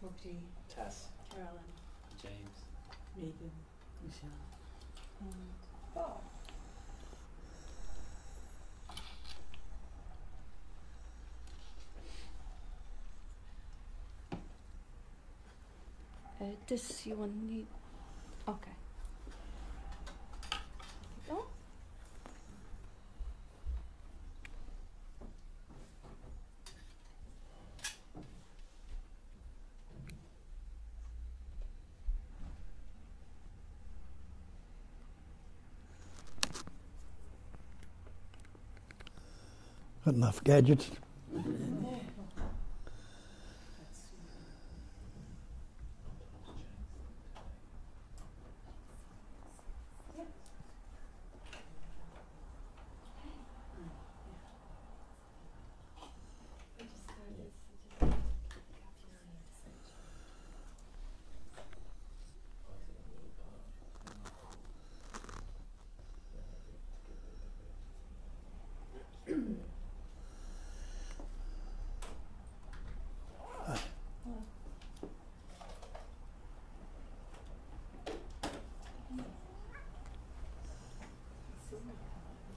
Bookie, Tess, Carolyn, James, Megan, Michelle. and Bob. This you will need. Okay. Go. Got enough gadgets.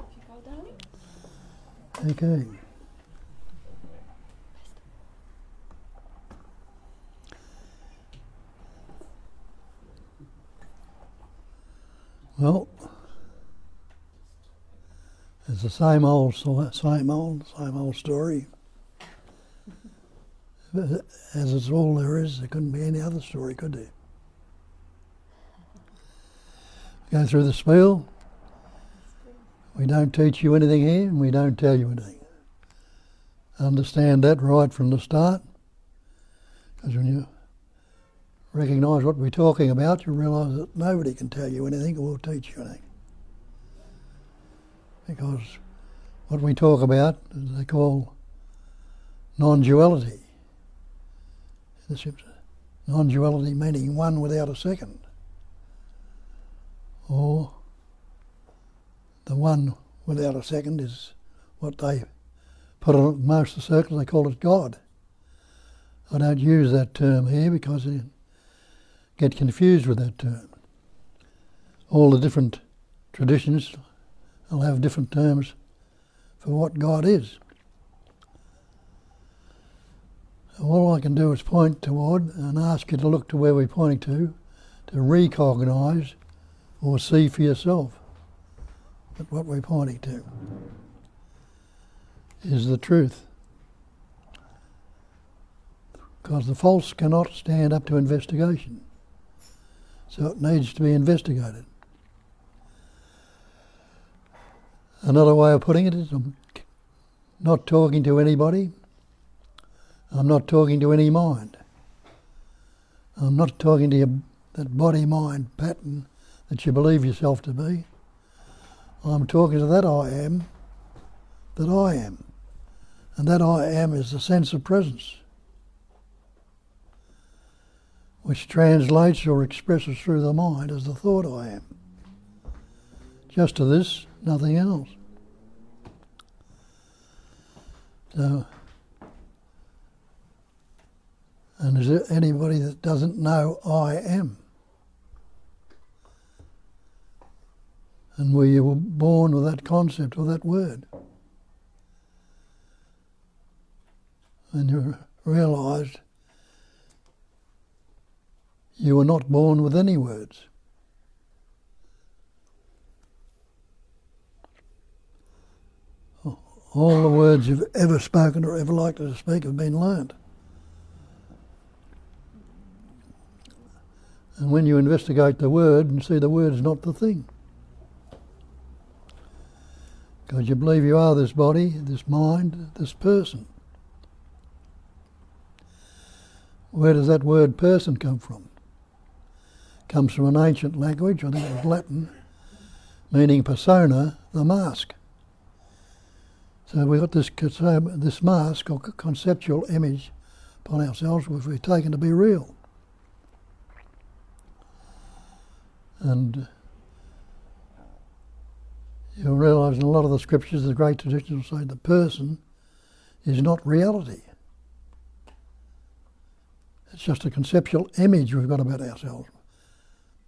If you go down. Okay. Well, it's the same old story. As it's all there is, there couldn't be any other story, could there? Go through the spiel. We don't teach you anything here, and we don't tell you anything. Understand that right from the start, because when you recognise what we're talking about, you realise that nobody can tell you anything or will teach you anything. Because what we talk about is they call non-duality. Non-duality meaning one without a second. Or the one without a second is what they put on most of the circles, they call it God. I don't use that term here because you get confused with that term. All the different traditions will have different terms for what God is. All I can do is point toward and ask you to look to where we're pointing to recognise or see for yourself that what we're pointing to is the truth. Because the false cannot stand up to investigation. So it needs to be investigated. Another way of putting it is I'm not talking to anybody. I'm not talking to any mind. I'm not talking to that body-mind pattern that you believe yourself to be. I'm talking to that I am. And that I am is the sense of presence, which translates or expresses through the mind as the thought I am. Just to this, nothing else. So, and is there anybody that doesn't know I am? And were you born with that concept or that word? And you realised you were not born with any words. All the words you've ever spoken or ever likely to speak have been learnt. And when you investigate the word and see the word's not the thing, because you believe you are this body, this mind, this person. Where does that word person come from? It comes from an ancient language, I think it was Latin, meaning persona, the mask. So we've got this mask or conceptual image upon ourselves which we've taken to be real. And you'll realise in a lot of the scriptures, the great traditions will say the person is not reality. It's just a conceptual image we've got about ourselves,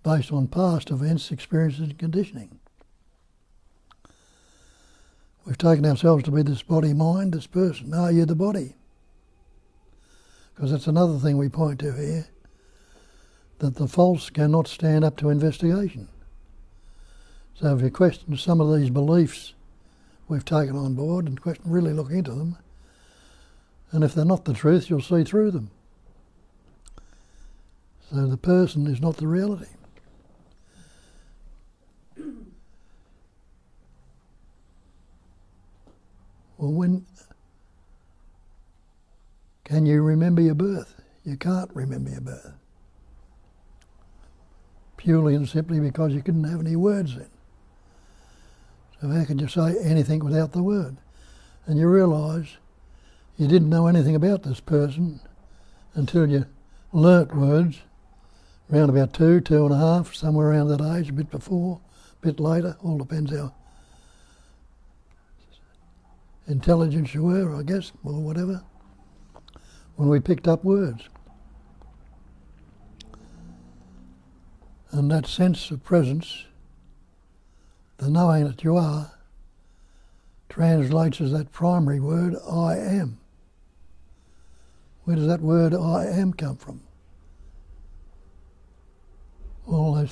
based on past events, experiences and conditioning. We've taken ourselves to be this body-mind, this person. Are you the body? Because that's another thing we point to here, that the false cannot stand up to investigation. So if you question some of these beliefs we've taken on board and really look into them, and if they're not the truth, you'll see through them. So the person is not the reality. Well, can you remember your birth? You can't remember your birth. Purely and simply because you couldn't have any words then. So how could you say anything without the word? And you realise you didn't know anything about this person until you learnt words around about 2.5, somewhere around that age, a bit before, a bit later, all depends how intelligent you were, I guess, or whatever, when we picked up words. And that sense of presence, the knowing that you are, translates as that primary word, I am. Where does that word I am come from? Well, they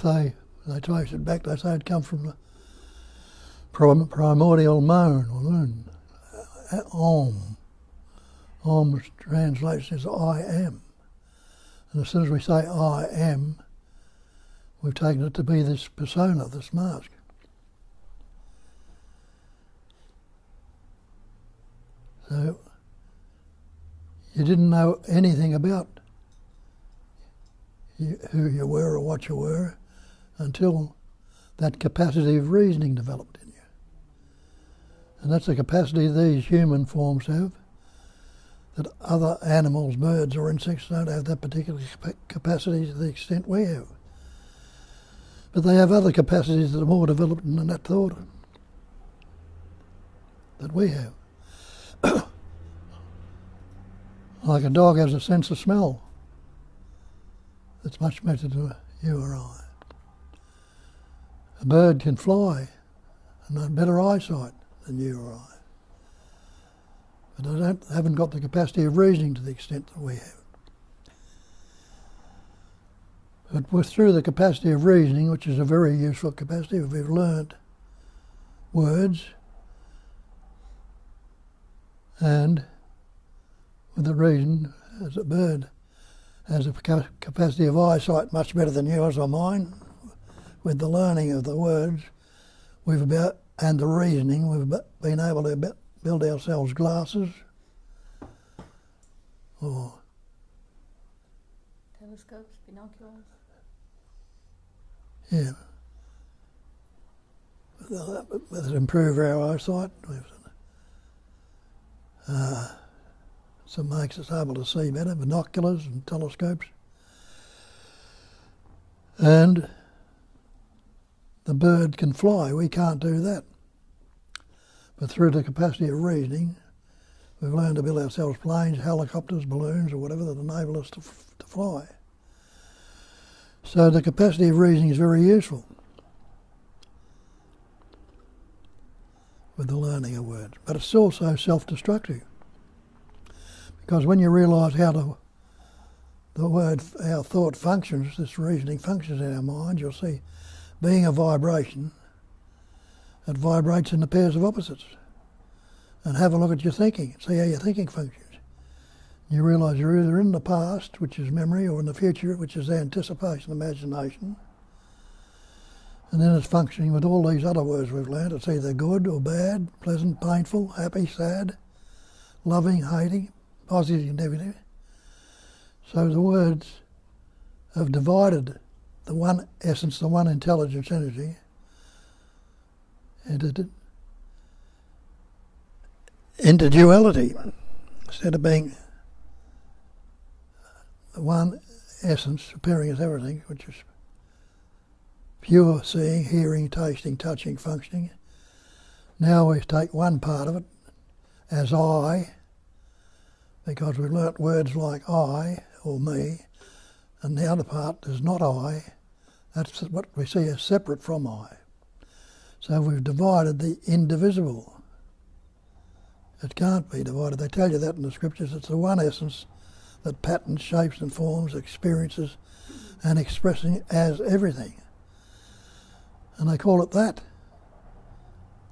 trace it back, they say it comes from the primordial moan, or moon. Om. Om translates as I am. And as soon as we say I am, we've taken it to be this persona, this mask. So you didn't know anything about who you were or what you were until that capacity of reasoning developed in you. And that's a capacity these human forms have, that other animals, birds or insects don't have that particular capacity to the extent we have. But they have other capacities that are more developed than that thought that we have. Like a dog has a sense of smell that's much better to you or I. A bird can fly and have better eyesight than you or I. But they haven't got the capacity of reasoning to the extent that we have. But through the capacity of reasoning, which is a very useful capacity, we've learnt words, and with the reason, as a bird has a capacity of eyesight much better than yours or mine, with the learning of the words and the reasoning, we've been able to build ourselves glasses or telescopes, binoculars. Yeah. With it improve our eyesight. So it makes us able to see better, binoculars and telescopes. And the bird can fly, we can't do that. But through the capacity of reasoning, we've learned to build ourselves planes, helicopters, balloons or whatever that enable us to fly. So the capacity of reasoning is very useful with the learning of words. But it's also self-destructive. Because when you realise how our thought functions, this reasoning functions in our mind, you'll see, being a vibration, it vibrates in the pairs of opposites. And have a look at your thinking, see how your thinking functions. You realise you're either in the past, which is memory, or in the future, which is anticipation, imagination. And then it's functioning with all these other words we've learned. It's either good or bad, pleasant, painful, happy, sad, loving, hating, positive, negative. So the words have divided the one essence, the one intelligence energy, into duality, instead of being the one essence appearing as everything, which is pure seeing, hearing, tasting, touching, functioning. Now we take one part of it as I, because we've learnt words like I or me, and the other part is not I. That's what we see as separate from I. So we've divided the indivisible. It can't be divided. They tell you that in the scriptures. It's the one essence that patterns, shapes and forms, experiences and expressing as everything. And they call it that.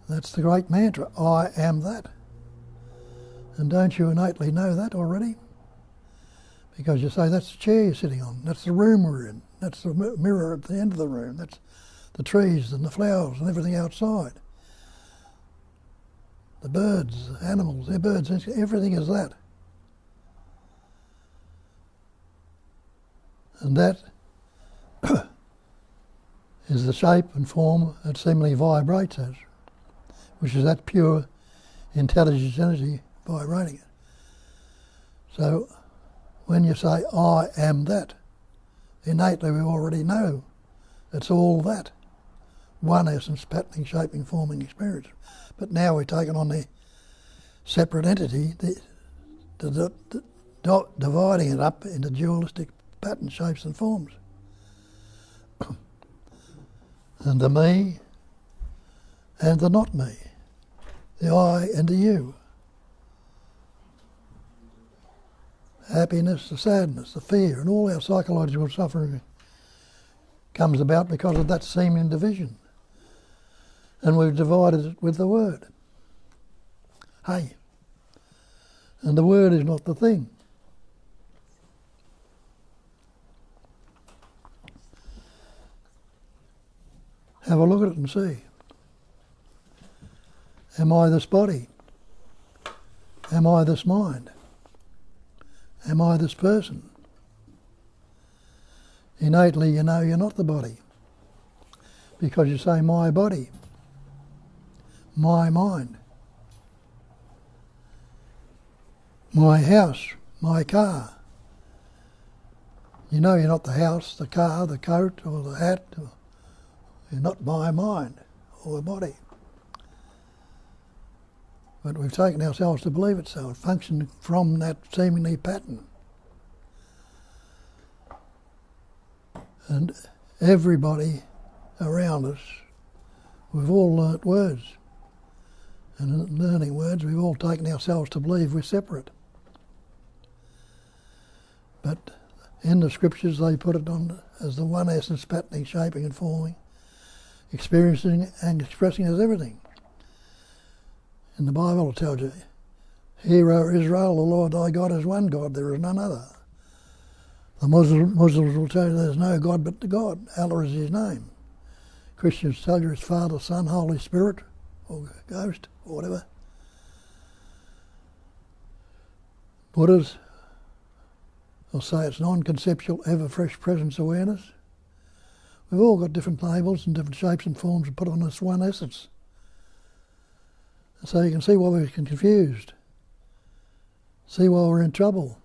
That's the great mantra, I am that. And don't you innately know that already? Because you say, that's the chair you're sitting on, that's the room we're in, that's the mirror at the end of the room, that's the trees and the flowers and everything outside. The birds, the animals, they're birds, everything is that. And that is the shape and form it seemingly vibrates as, which is that pure intelligence energy vibrating it. So when you say, I am that, innately we already know it's all that. One essence, patterning, shaping, forming, experience. But now we're taking on the separate entity, dividing it up into dualistic patterns, shapes and forms. And the me and the not me. The I and the you. Happiness, the sadness, the fear, and all our psychological suffering comes about because of that seeming division. And we've divided it with the word. Hey. And the word is not the thing. Have a look at it and see. Am I this body? Am I this mind? Am I this person? Innately you know you're not the body because you say my body, my mind, my house, my car. You know you're not the house, the car, the coat or the hat. You're not my mind or the body. But we've taken ourselves to believe it so. It functioned from that seemingly pattern. And everybody around us, we've all learnt words. And in learning words, we've all taken ourselves to believe we're separate. But in the scriptures, they put it on as the one essence, patterning, shaping and forming, experiencing and expressing as everything. In the Bible it tells you, Hear, O Israel, the Lord thy God is one God, there is none other. The Muslims will tell you there's no God but the God. Allah is his name. Christians tell you it's Father, Son, Holy Spirit, or Ghost, or whatever. Buddhists will say it's non-conceptual, ever-fresh presence awareness. We've all got different labels and different shapes and forms to put on this one essence. So you can see why we're confused. See why we're in trouble.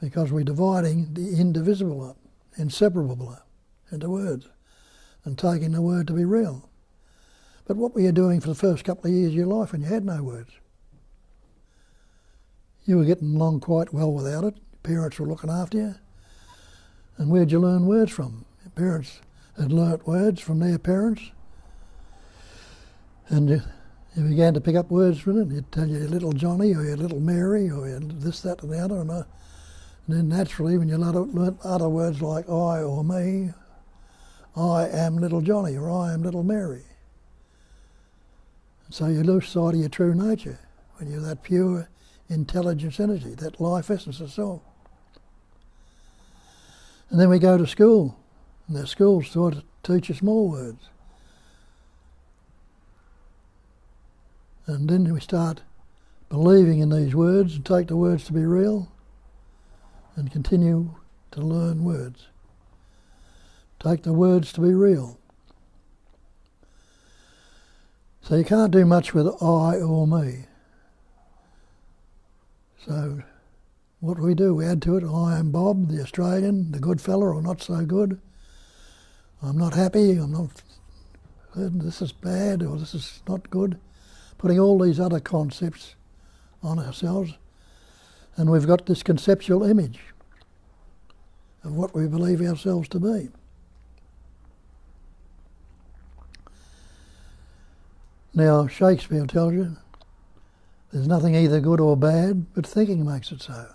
Because we're dividing the indivisible up, inseparable up, into words, and taking the word to be real. But what were you doing for the first couple of years of your life when you had no words? You were getting along quite well without it. Your parents were looking after you. And where'd you learn words from? Your parents had learnt words from their parents. And you began to pick up words from it. You'd tell your little Johnny or your little Mary or your this, that and the other. And then naturally when you learnt other words like I or me, I am little Johnny or I am little Mary. And so you lose sight of your true nature when you're that pure intelligence energy, that life essence of self. And then we go to school, and the schools sort of teach us more words. And then we start believing in these words and take the words to be real and continue to learn words. Take the words to be real. So you can't do much with I or me. So what do? We add to it, I am Bob, the Australian, the good fella or not so good. I'm not happy, I'm not good, this is bad or this is not good. Putting all these other concepts on ourselves, and we've got this conceptual image. of what we believe ourselves to be. Now, Shakespeare tells you there's nothing either good or bad, but thinking makes it so.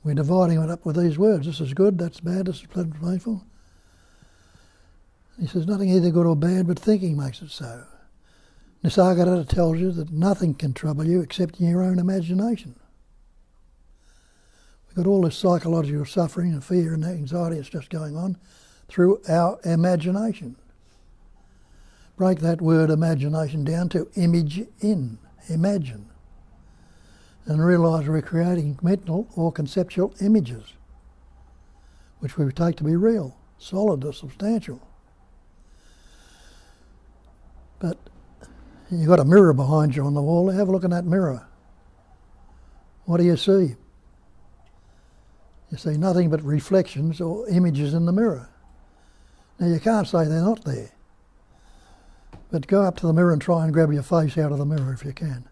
We're dividing it up with these words. This is good, that's bad, this is pleasant, painful. He says nothing either good or bad, but thinking makes it so. Nisargadatta tells you that nothing can trouble you except in your own imagination. We've got all this psychological suffering and fear and anxiety that's just going on through our imagination. Break that word imagination down to image in, imagine, and realise we're creating mental or conceptual images, which we take to be real, solid or substantial. But you've got a mirror behind you on the wall. Have a look in that mirror. What do you see? You see nothing but reflections or images in the mirror. Now you can't say they're not there. But go up to the mirror and try and grab your face out of the mirror if you can.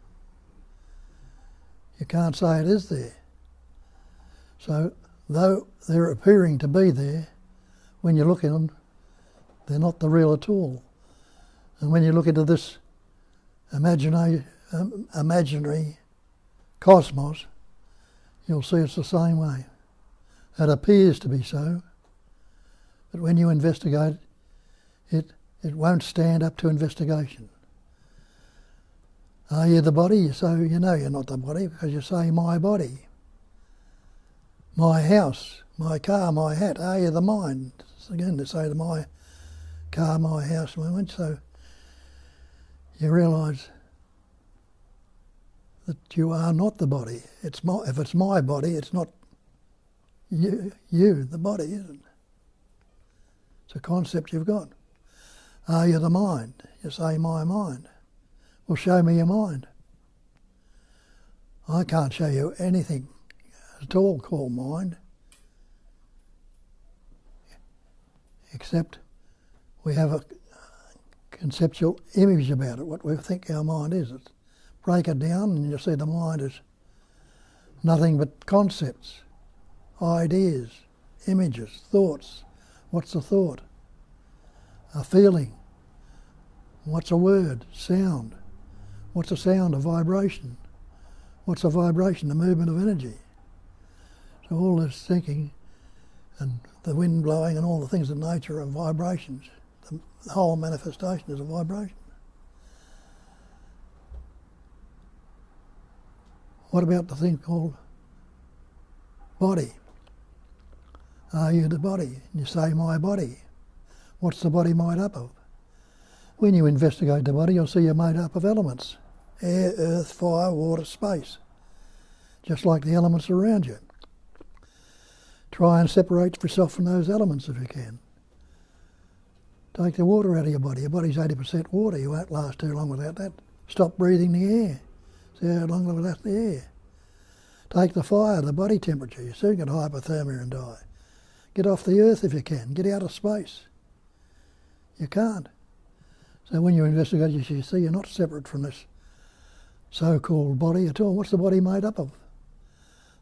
You can't say it is there. So, though they're appearing to be there, when you look at them, they're not the real at all. And when you look into this imaginary cosmos, you'll see it's the same way. It appears to be so, but when you investigate it, it won't stand up to investigation. Are you the body? So you know you're not the body because you say my body, my house, my car, my hat. Are you the mind? Again, they say my car, my house, my mind. So you realise that you are not the body. If it's my body, it's not you, the body, isn't it? It's a concept you've got. Are you the mind? You say my mind. Well, show me your mind. I can't show you anything at all called mind, except we have a conceptual image about it, what we think our mind is. Break it down and you see the mind is nothing but concepts, ideas, images, thoughts. What's a thought? A feeling. What's a word? Sound. What's a sound? A vibration. What's a vibration? A movement of energy. So all this thinking and the wind blowing and all the things of nature are vibrations. The whole manifestation is a vibration. What about the thing called body? Are you the body? And you say my body. What's the body made up of? When you investigate the body, you'll see you're made up of elements. Air, earth, fire, water, space. Just like the elements around you. Try and separate yourself from those elements if you can. Take the water out of your body. Your body's 80% water. You won't last too long without that. Stop breathing the air. See how long without the air. Take the fire, the body temperature. You soon get hypothermia and die. Get off the earth if you can. Get out of space. You can't. So when you investigate, you see you're not separate from this so-called body at all. What's the body made up of?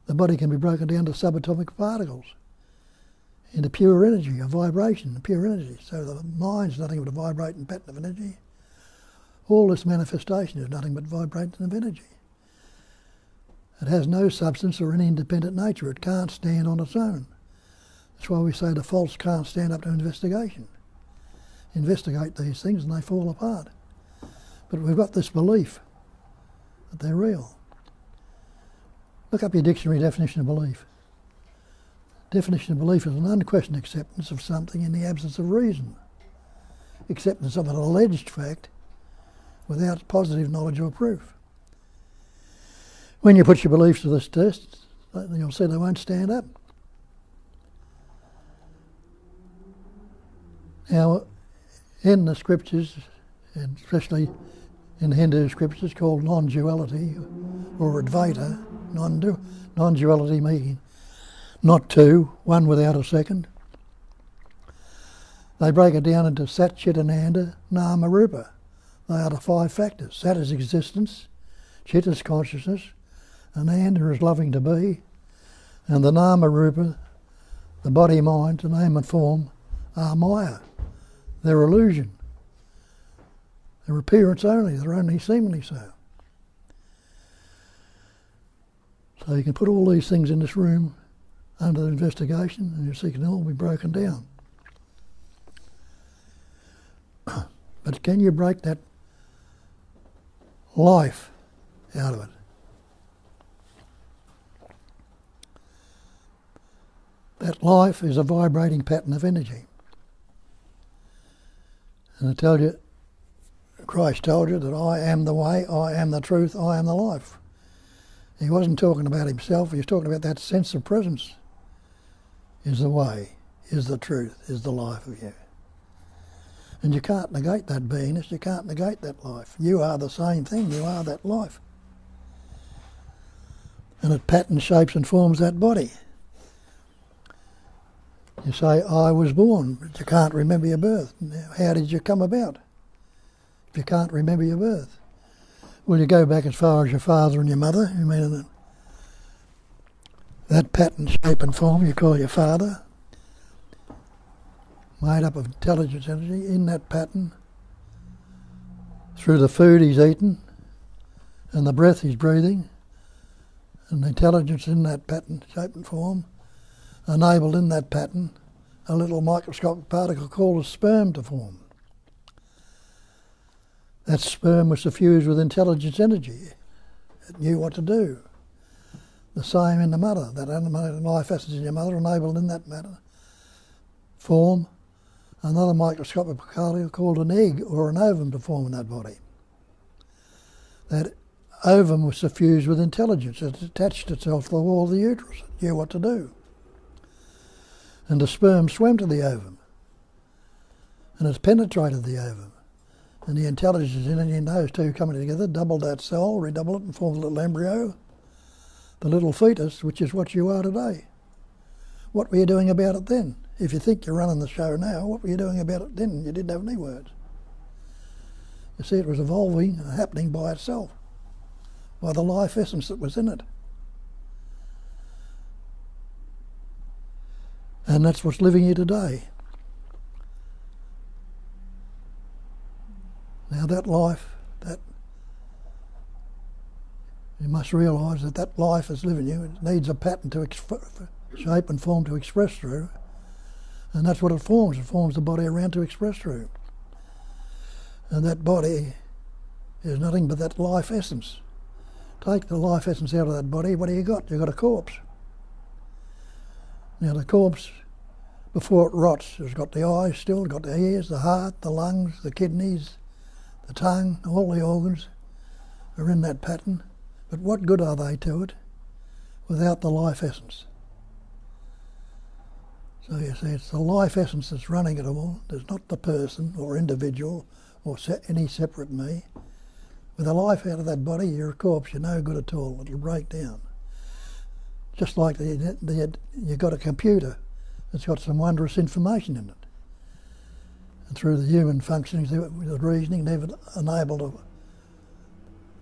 The body can be broken down to subatomic particles, into pure energy, a vibration, pure energy. So the mind's nothing but a vibrating pattern of energy. All this manifestation is nothing but vibrating of energy. It has no substance or any independent nature. It can't stand on its own. That's why we say the false can't stand up to investigation. Investigate these things and they fall apart. But we've got this belief that they're real. Look up your dictionary definition of belief. Definition of belief is an unquestioned acceptance of something in the absence of reason. Acceptance of an alleged fact without positive knowledge or proof. When you put your beliefs to this test, you'll see they won't stand up. Now, in the scriptures, and especially in the Hindu scriptures called non-duality or Advaita, non-duality meaning not two, one without a second. They break it down into Sat, Chit, Ananda, Nama, Rupa. They are the five factors. Sat is existence, Chit is consciousness, Ananda is loving to be, and the Nama, Rupa, the body, mind, to name and form, are Maya. They're illusion. They're appearance only. They're only seemingly so. So you can put all these things in this room under the investigation and you see it can all be broken down. But can you break that life out of it? That life is a vibrating pattern of energy. And I tell you, Christ told you that I am the way, I am the truth, I am the life. He wasn't talking about himself, he was talking about that sense of presence is the way, is the truth, is the life of you. And you can't negate that beingness, you can't negate that life. You are the same thing, you are that life. And it patterns, shapes and forms that body. You say, I was born, but you can't remember your birth. Now, how did you come about if you can't remember your birth? Well, you go back as far as your father and your mother. You mean that pattern, shape and form you call your father, made up of intelligence energy in that pattern, through the food he's eaten and the breath he's breathing, and the intelligence in that pattern, shape and form, enabled in that pattern a little microscopic particle called a sperm to form. That sperm was suffused with intelligence energy. It knew what to do. The same in the mother. That animated life essence in your mother enabled in that matter form another microscopic particle called an egg or an ovum to form in that body. That ovum was suffused with intelligence. It attached itself to the wall of the uterus. It knew what to do. And the sperm swam to the ovum. And it's penetrated the ovum. And the intelligence in those two coming together doubled that cell, redouble it and formed a little embryo, the little fetus, which is what you are today. What were you doing about it then? If you think you're running the show now, what were you doing about it then? You didn't have any words. You see, it was evolving and happening by itself, by the life essence that was in it. And that's what's living here today. Now that life, that you must realise that that life is living you. It needs a pattern to shape and form to express through. And that's what it forms. It forms the body around to express through. And that body is nothing but that life essence. Take the life essence out of that body, what do you got? You've got a corpse. Now the corpse, before it rots, has got the eyes still, got the ears, the heart, the lungs, the kidneys, the tongue, all the organs are in that pattern. But what good are they to it without the life essence? So you see, it's the life essence that's running it all. There's not the person or individual or any separate me. With the life out of that body, you're a corpse. You're no good at all. It'll break down. Just like you've got a computer that's got some wondrous information in it. And through the human functioning, the reasoning, they've enabled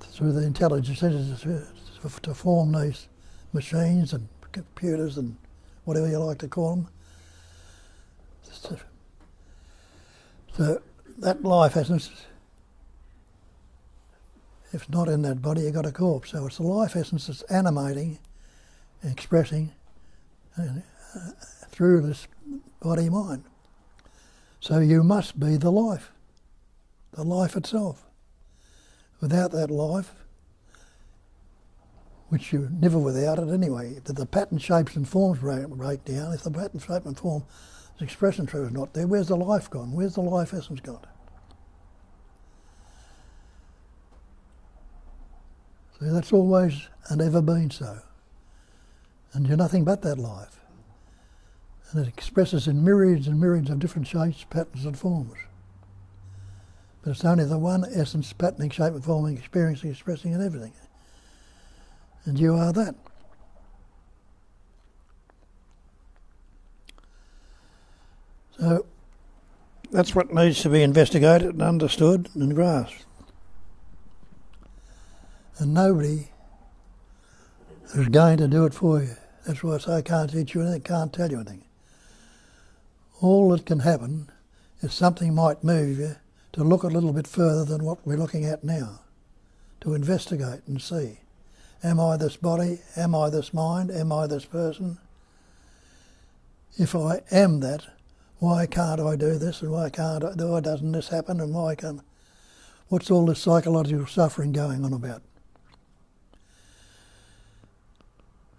through the intelligence to form these machines and computers and whatever you like to call them. So that life essence, if not in that body, you've got a corpse. So it's the life essence that's animating, expressing through this body-mind. So you must be the life itself. Without that life, which you're never without it anyway, if the pattern, shapes and forms break down, if the pattern, shape and form is expression through is not there, where's the life gone? Where's the life essence gone? See, that's always and ever been so. And you're nothing but that life. And it expresses in myriads and myriads of different shapes, patterns and forms. But it's only the one essence, patterning, shaping, forming, experiencing, expressing and everything. And you are that. So that's what needs to be investigated and understood and grasped. And nobody is going to do it for you. That's why I say I can't teach you anything, can't tell you anything. all that can happen is something might move you to look a little bit further than what we're looking at now, to investigate and see. Am I this body? Am I this mind? Am I this person? If I am that, why can't I do this, and why doesn't this happen, and why can't... What's all this psychological suffering going on about?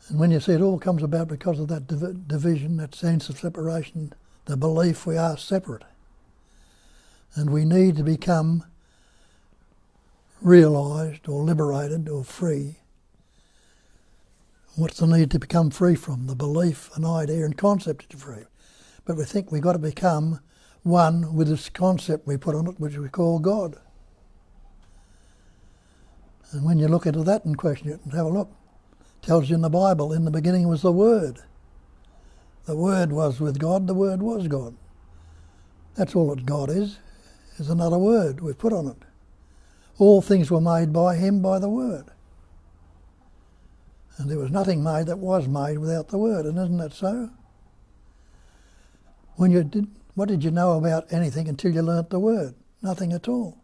And when you see it all comes about because of that division, that sense of separation, the belief we are separate. And we need to become realised or liberated or free. What's the need to become free from? The belief, an idea and concept to free. But we think we've got to become one with this concept we put on it, which we call God. And when you look into that and question it and have a look, it tells you in the Bible, in the beginning was the Word. The Word was with God, the Word was God. That's all that God is another word we've put on it. All things were made by Him, by the Word. And there was nothing made that was made without the Word, and isn't that so? What did you know about anything until you learnt the Word? Nothing at all.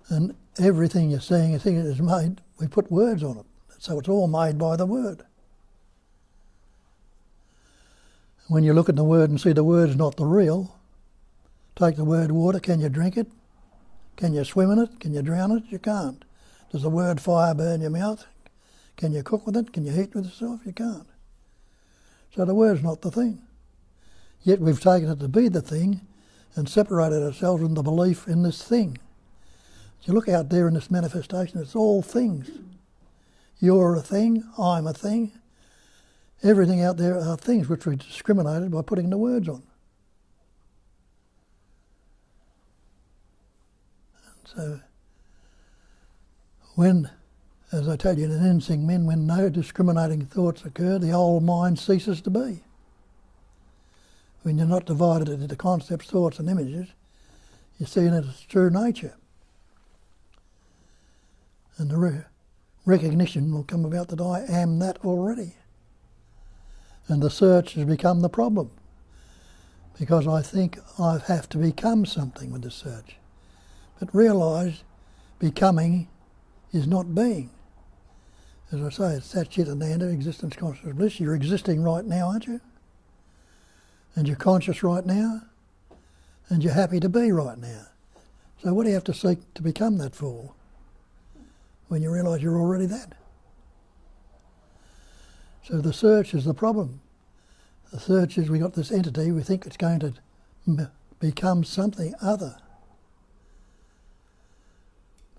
And everything you're seeing, you think it is made, we put words on it. So it's all made by the Word. When you look at the Word and see the Word's not the real, take the word water, can you drink it? Can you swim in it? Can you drown it? You can't. Does the word fire burn your mouth? Can you cook with it? Can you heat with yourself? You can't. So the word's not the thing. Yet we've taken it to be the thing and separated ourselves from the belief in this thing. If you look out there in this manifestation, it's all things. You're a thing, I'm a thing. Everything out there are things which we discriminated by putting the words on. So when, as I tell you, in Adamson men, when no discriminating thoughts occur, the old mind ceases to be. When you're not divided into concepts, thoughts and images, you're seeing it as true nature. And the recognition will come about that I am that already. And the search has become the problem, because I think I have to become something with the search. But realise becoming is not being. As I say, it's that shit and the existence, consciousness, bliss. You're existing right now, aren't you? And you're conscious right now, and you're happy to be right now. So what do you have to seek to become that for, when you realise you're already that? So the search is the problem. The search is we got this entity, we think it's going to become something other.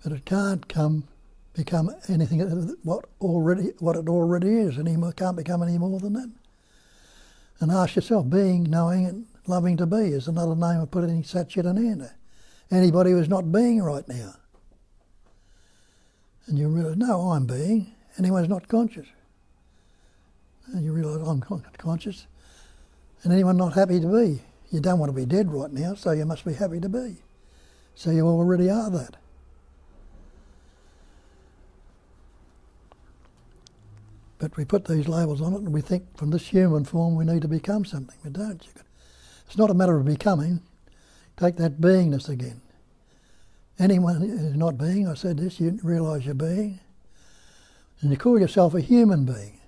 But it can't become anything what it already is, and it can't become any more than that. And ask yourself, being, knowing, and loving to be is another name of putting sat shit and end. Anybody who's not being right now. And you realise, no, I'm being. Anyone's not conscious. And you realise, I'm conscious. And anyone not happy to be. You don't want to be dead right now, so you must be happy to be. So you already are that. But we put these labels on it and we think from this human form we need to become something. We don't. It's not a matter of becoming. Take that beingness again. Anyone who's not being, I said this, you realise you're being, and you call yourself a human being.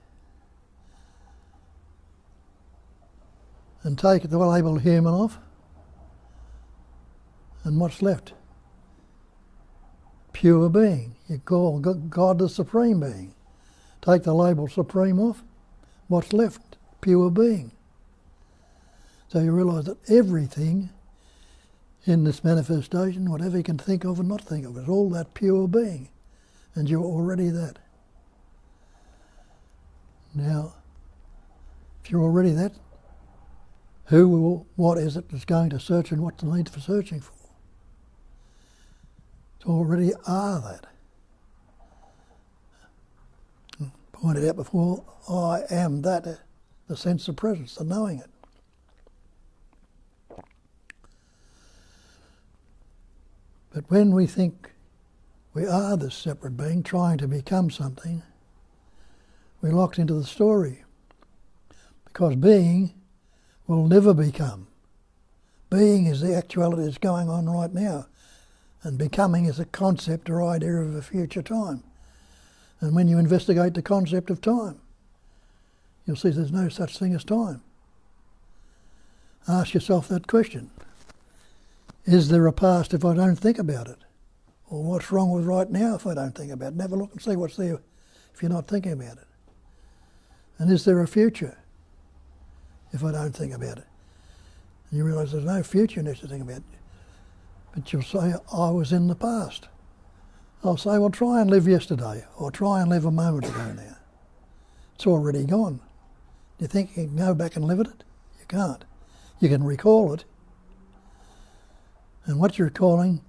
And take the label human off, and what's left? Pure being. You call God the supreme being. Take the label supreme off, what's left? Pure being. So you realise that everything in this manifestation, whatever you can think of and not think of, is all that pure being, and you're already that. Now, if you're already that, what is it that's going to search, and what's the need for searching for? It's already are that. Pointed out before, I am that, the sense of presence, the knowing it. But when we think we are this separate being trying to become something, we're locked into the story. Because being will never become. Being is the actuality that's going on right now, and becoming is a concept or idea of a future time. And when you investigate the concept of time, you'll see there's no such thing as time. Ask yourself that question. Is there a past if I don't think about it? Or what's wrong with right now if I don't think about it? Never look and see what's there if you're not thinking about it. And is there a future if I don't think about it? And you realise there's no future unless you think about it. But you'll say, I was in the past. I'll say, well, try and live yesterday, or try and live a moment ago now. It's already gone. Do you think you can go back and live at it? You can't. You can recall it. And what you're recalling,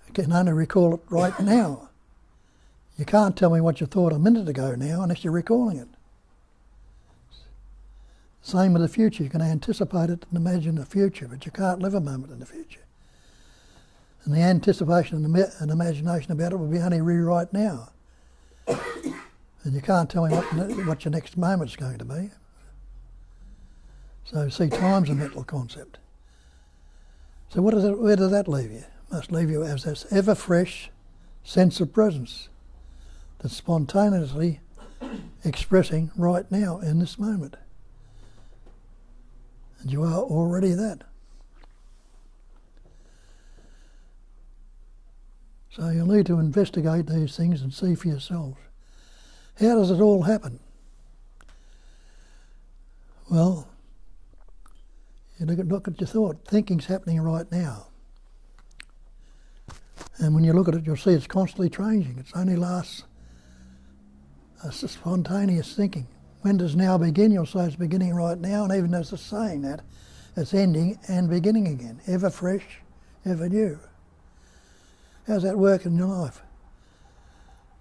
you can only recall it right now. You can't tell me what you thought a minute ago now unless you're recalling it. Same with the future. You can anticipate it and imagine the future, but you can't live a moment in the future. And the anticipation and imagination about it will be only rewrite now. And you can't tell me what your next moment's going to be. So see, time's a mental concept. So where does that leave you? It must leave you as this ever-fresh sense of presence that's spontaneously expressing right now in this moment. And you are already that. So you'll need to investigate these things and see for yourselves. How does it all happen? Well, you look at your thought. Thinking's happening right now. And when you look at it, you'll see it's constantly changing. It only lasts a spontaneous thinking. When does now begin? You'll say it's beginning right now, and even as it's saying that, it's ending and beginning again. Ever fresh, ever new. How's that work in your life?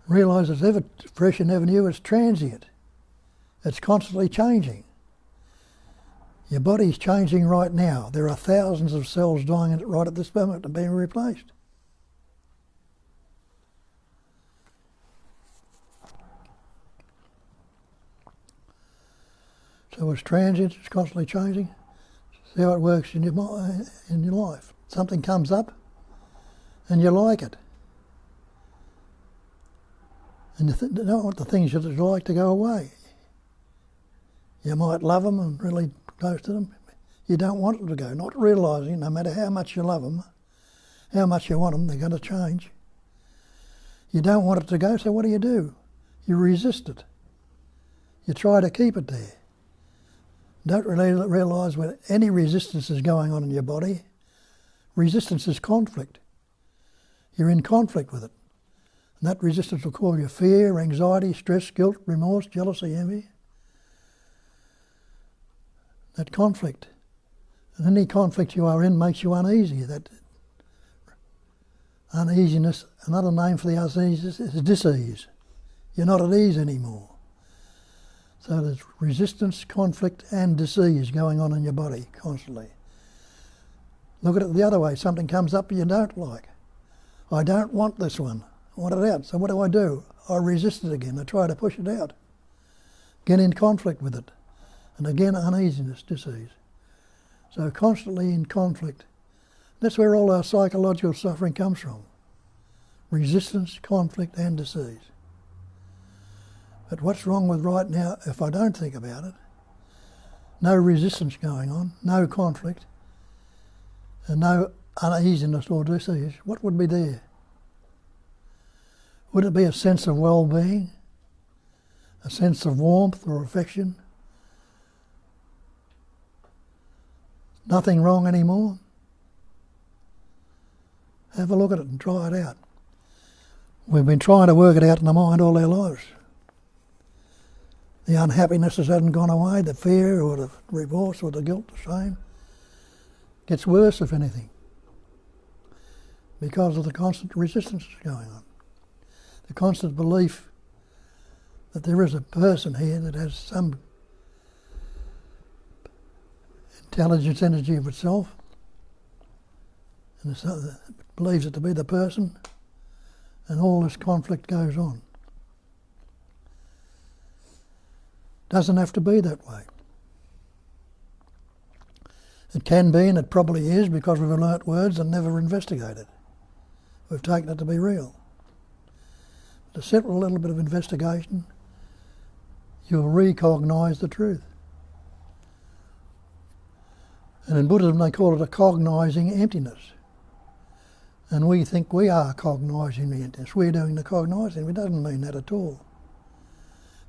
Realise it's ever fresh and ever new, it's transient. It's constantly changing. Your body's changing right now. There are thousands of cells dying right at this moment and being replaced. So it's transient, it's constantly changing. See how it works in your life. Something comes up and you like it. And you don't want the things you like to go away. You might love them and really close to them. You don't want them to go, not realising no matter how much you love them, how much you want them, they're going to change. You don't want it to go, so what do? You resist it. You try to keep it there. Don't really realise when any resistance is going on in your body. Resistance is conflict. You're in conflict with it. And that resistance will cause you fear, anxiety, stress, guilt, remorse, jealousy, envy. That conflict. And any conflict you are in makes you uneasy. That uneasiness, another name for the uneasiness is dis-ease. You're not at ease anymore. So there's resistance, conflict and dis-ease going on in your body constantly. Look at it the other way. Something comes up you don't like. I don't want this one. I want it out. So what do? I resist it again. I try to push it out. Get in conflict with it. And again, uneasiness, dis-ease. So constantly in conflict. That's where all our psychological suffering comes from. Resistance, conflict and dis-ease. But what's wrong with right now if I don't think about it? No resistance going on, no conflict, and no uneasiness or dis-ease. What would be there? Would it be a sense of well-being? A sense of warmth or affection? Nothing wrong anymore? Have a look at it and try it out. We've been trying to work it out in the mind all our lives. The unhappiness hasn't gone away, the fear or the remorse or the guilt, the shame. Gets worse, if anything, because of the constant resistance going on. The constant belief that there is a person here that has some intelligence energy of itself and believes it to be the person, and all this conflict goes on. Doesn't have to be that way. It can be, and it probably is, because we've learnt words and never investigated. We've taken it to be real. A simple little bit of investigation, you'll recognise the truth. And in Buddhism they call it a cognising emptiness. And we think we are cognising the emptiness. We're doing the cognising. It doesn't mean that at all.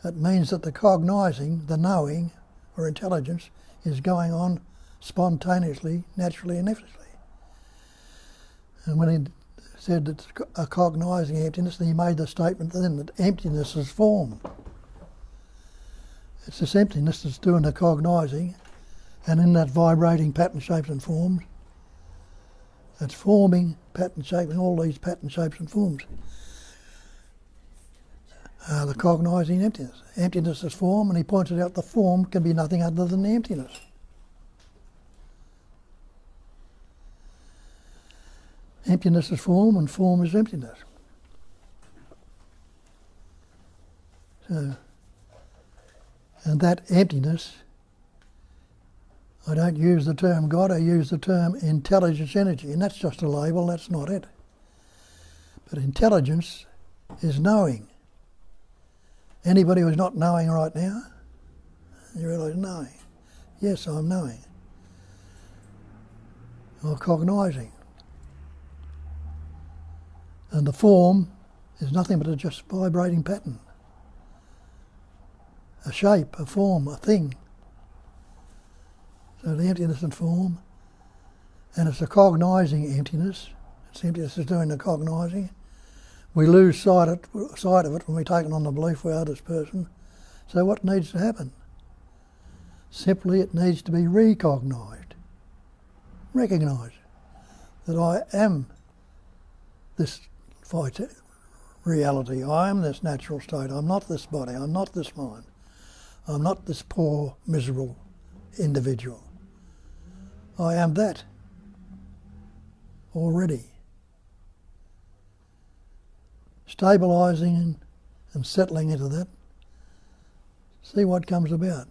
It means that the cognising, the knowing or intelligence, is going on spontaneously, naturally and effortlessly. And when he said it's a cognising emptiness, then he made the statement then that emptiness is form. It's this emptiness that's doing the cognising, and in that vibrating pattern shapes and forms, it's forming pattern shaping all these pattern shapes and forms. The cognising emptiness. Emptiness is form, and he pointed out the form can be nothing other than the emptiness. Emptiness is form, and form is emptiness. So, and that emptiness, I don't use the term God, I use the term intelligence energy, and that's just a label, that's not it. But intelligence is knowing. Anybody who's not knowing right now, you realise knowing. Yes, I'm knowing. Or cognising. And the form is nothing but a just vibrating pattern. A shape, a form, a thing. So the emptiness and form, and it's a cognising emptiness. It's emptiness is doing the cognising. We lose sight of it when we take it on the belief we are this person. So what needs to happen? Simply it needs to be recognised. Recognised that I am this reality. I am this natural state. I'm not this body. I'm not this mind. I'm not this poor, miserable individual. I am that already. Stabilising and settling into that. See what comes about.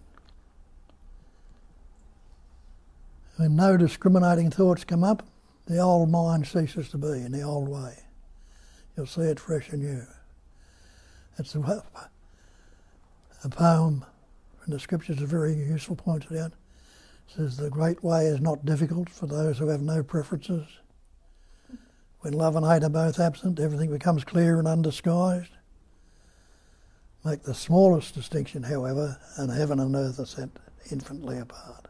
When no discriminating thoughts come up, the old mind ceases to be in the old way. You'll see it fresh and new. It's a poem from the scriptures, is very useful, pointed out. It says, the great way is not difficult for those who have no preferences. When love and hate are both absent, everything becomes clear and undisguised. Make the smallest distinction, however, and heaven and earth are set infinitely apart.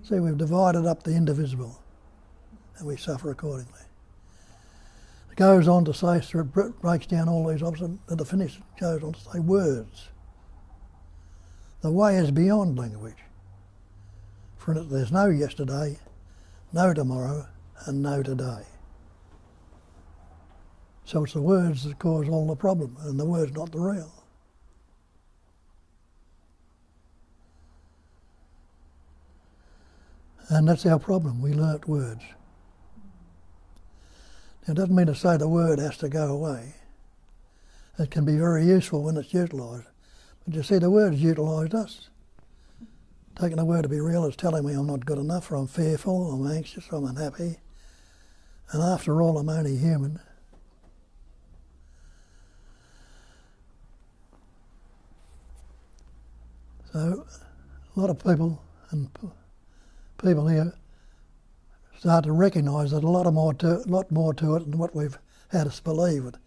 See, we've divided up the indivisible, and we suffer accordingly. It goes on to say, so it breaks down all these opposites, at the finish it goes on to say words. The way is beyond language. For in it there's no yesterday, no tomorrow, and no today. So it's the words that cause all the problem, and the word's not the real. And that's our problem, we learnt words. Now it doesn't mean to say the word has to go away. It can be very useful when it's utilised. But you see, the word's utilised us. Taking the word to be real is telling me I'm not good enough, or I'm fearful, I'm anxious, I'm unhappy. And after all, I'm only human. So a lot of people here start to recognise that a lot more to it than what we've had us believe. That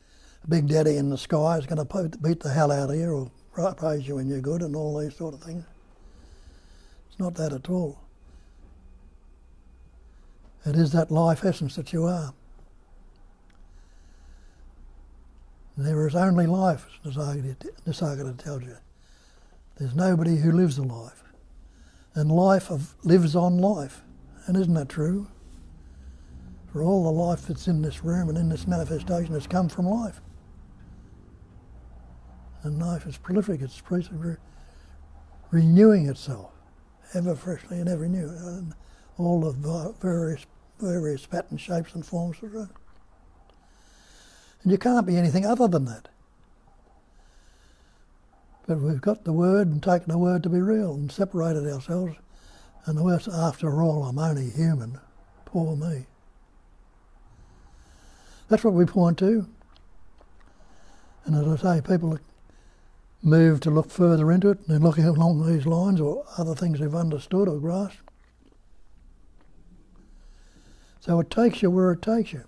Big Daddy in the sky is going to beat the hell out of you or praise you when you're good and all these sort of things. It's not that at all. It is that life essence that you are. There is only life, as Nisargadatta tells you. There's nobody who lives a life. And life lives on life. And isn't that true? For all the life that's in this room and in this manifestation has come from life. And life is prolific, it's renewing itself, ever freshly and ever new. And all the various patterns, shapes and forms of it. And you can't be anything other than that. But we've got the word and taken the word to be real and separated ourselves And the worst, after all, I'm only human. Poor me. That's what we point to. And as I say, people move to look further into it, and they're looking along these lines or other things they've understood or grasped. So it takes you where it takes you.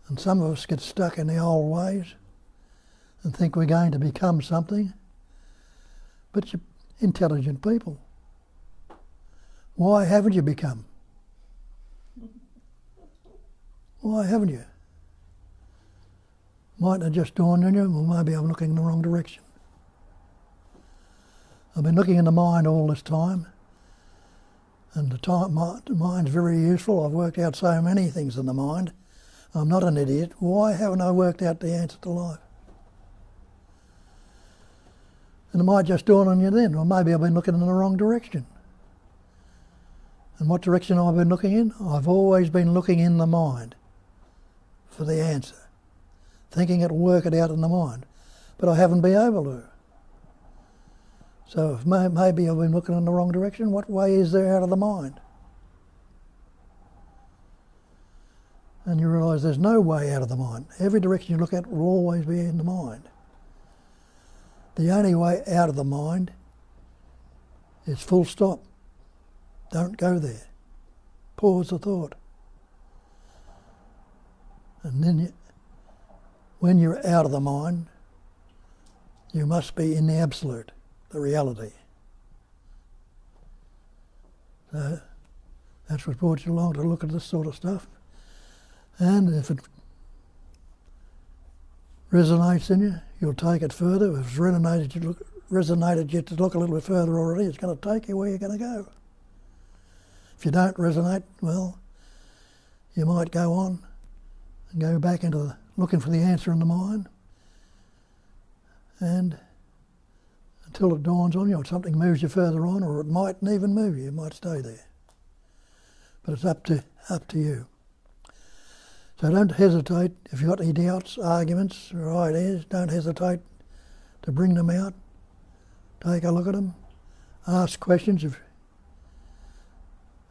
And some of us get stuck in the old ways and think we're going to become something. But you're intelligent people. Why haven't you become? Why haven't you? Mightn't have just dawned on you, well, maybe I'm looking in the wrong direction. I've been looking in the mind all this time, and the mind's very useful. I've worked out so many things in the mind. I'm not an idiot. Why haven't I worked out the answer to life? And it might just dawn on you then, or maybe I've been looking in the wrong direction. And what direction I've been looking in? I've always been looking in the mind for the answer, thinking it'll work it out in the mind, but I haven't been able to. So if maybe I've been looking in the wrong direction, what way is there out of the mind? And you realise there's no way out of the mind. Every direction you look at will always be in the mind. The only way out of the mind is full stop. Don't go there. Pause the thought. And then when you're out of the mind, you must be in the absolute, the reality. So that's what brought you along to look at this sort of stuff. And if it resonates in you, you'll take it further. If it's resonated you to look a little bit further already, it's going to take you where you're going to go. If you don't resonate, well, you might go on and go back into looking for the answer in the mind, and until it dawns on you or something moves you further on, or it mightn't even move you, it might stay there. But it's up to you. So don't hesitate. If you've got any doubts, arguments or ideas, don't hesitate to bring them out. Take a look at them. Ask questions.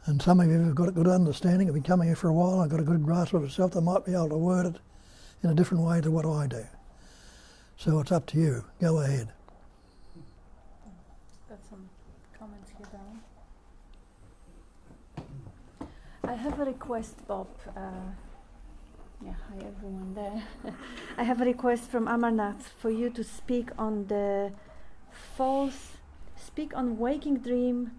And some of you have got a good understanding, have been coming here for a while and got a good grasp of itself, they might be able to word it in a different way to what I do. So it's up to you. Go ahead. Got some comments here down. I have a request, Bob. Hi everyone there. I have a request from Amarnath for you to speak on waking dream,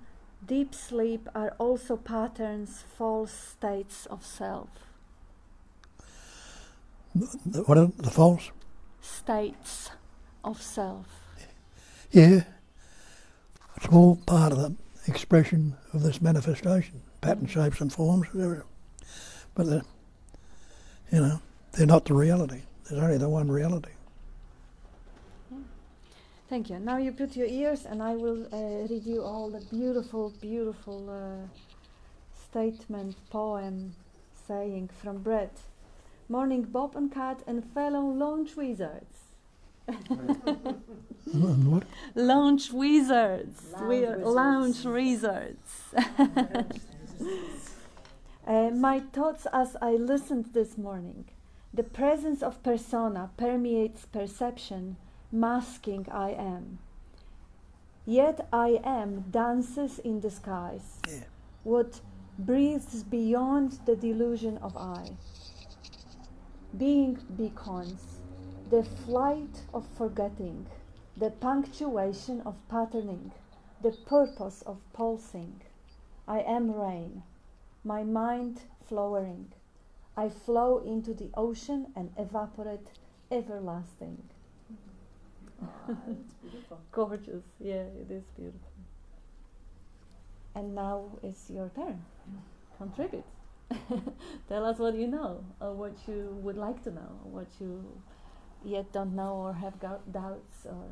deep sleep are also patterns, false states of self. What are the false? States of self. Yeah. It's all part of the expression of this manifestation, pattern, shapes and forms. But they're not the reality. There's only the one reality. Thank you. Now you put your ears and I will read you all the beautiful, beautiful statement, poem, saying from Brett. Morning Bob and Kat and fellow launch wizards. What? Launch wizards. We are launch wizards. My thoughts as I listened this morning. The presence of persona permeates perception, masking I am. Yet I am dances in disguise. Yeah. What breathes beyond the delusion of I. Being beacons, the flight of forgetting, the punctuation of patterning, the purpose of pulsing. I am rain, my mind flowering. I flow into the ocean and evaporate everlasting. It's beautiful. Gorgeous, yeah, it is beautiful. And now it's your turn. Contribute. Tell us what you know, or what you would like to know, what you yet don't know, or have doubts, or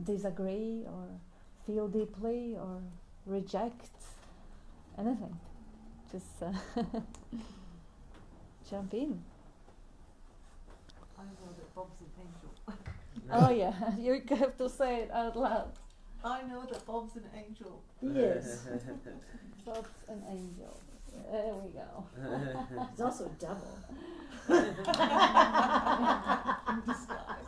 disagree, or feel deeply, or reject. Anything. Just jump in. I know that Bob's an angel. Oh yeah, you have to say it out loud. I know that Bob's an angel. Yes. Bob's an angel. There we go. He's also a devil. In disguise.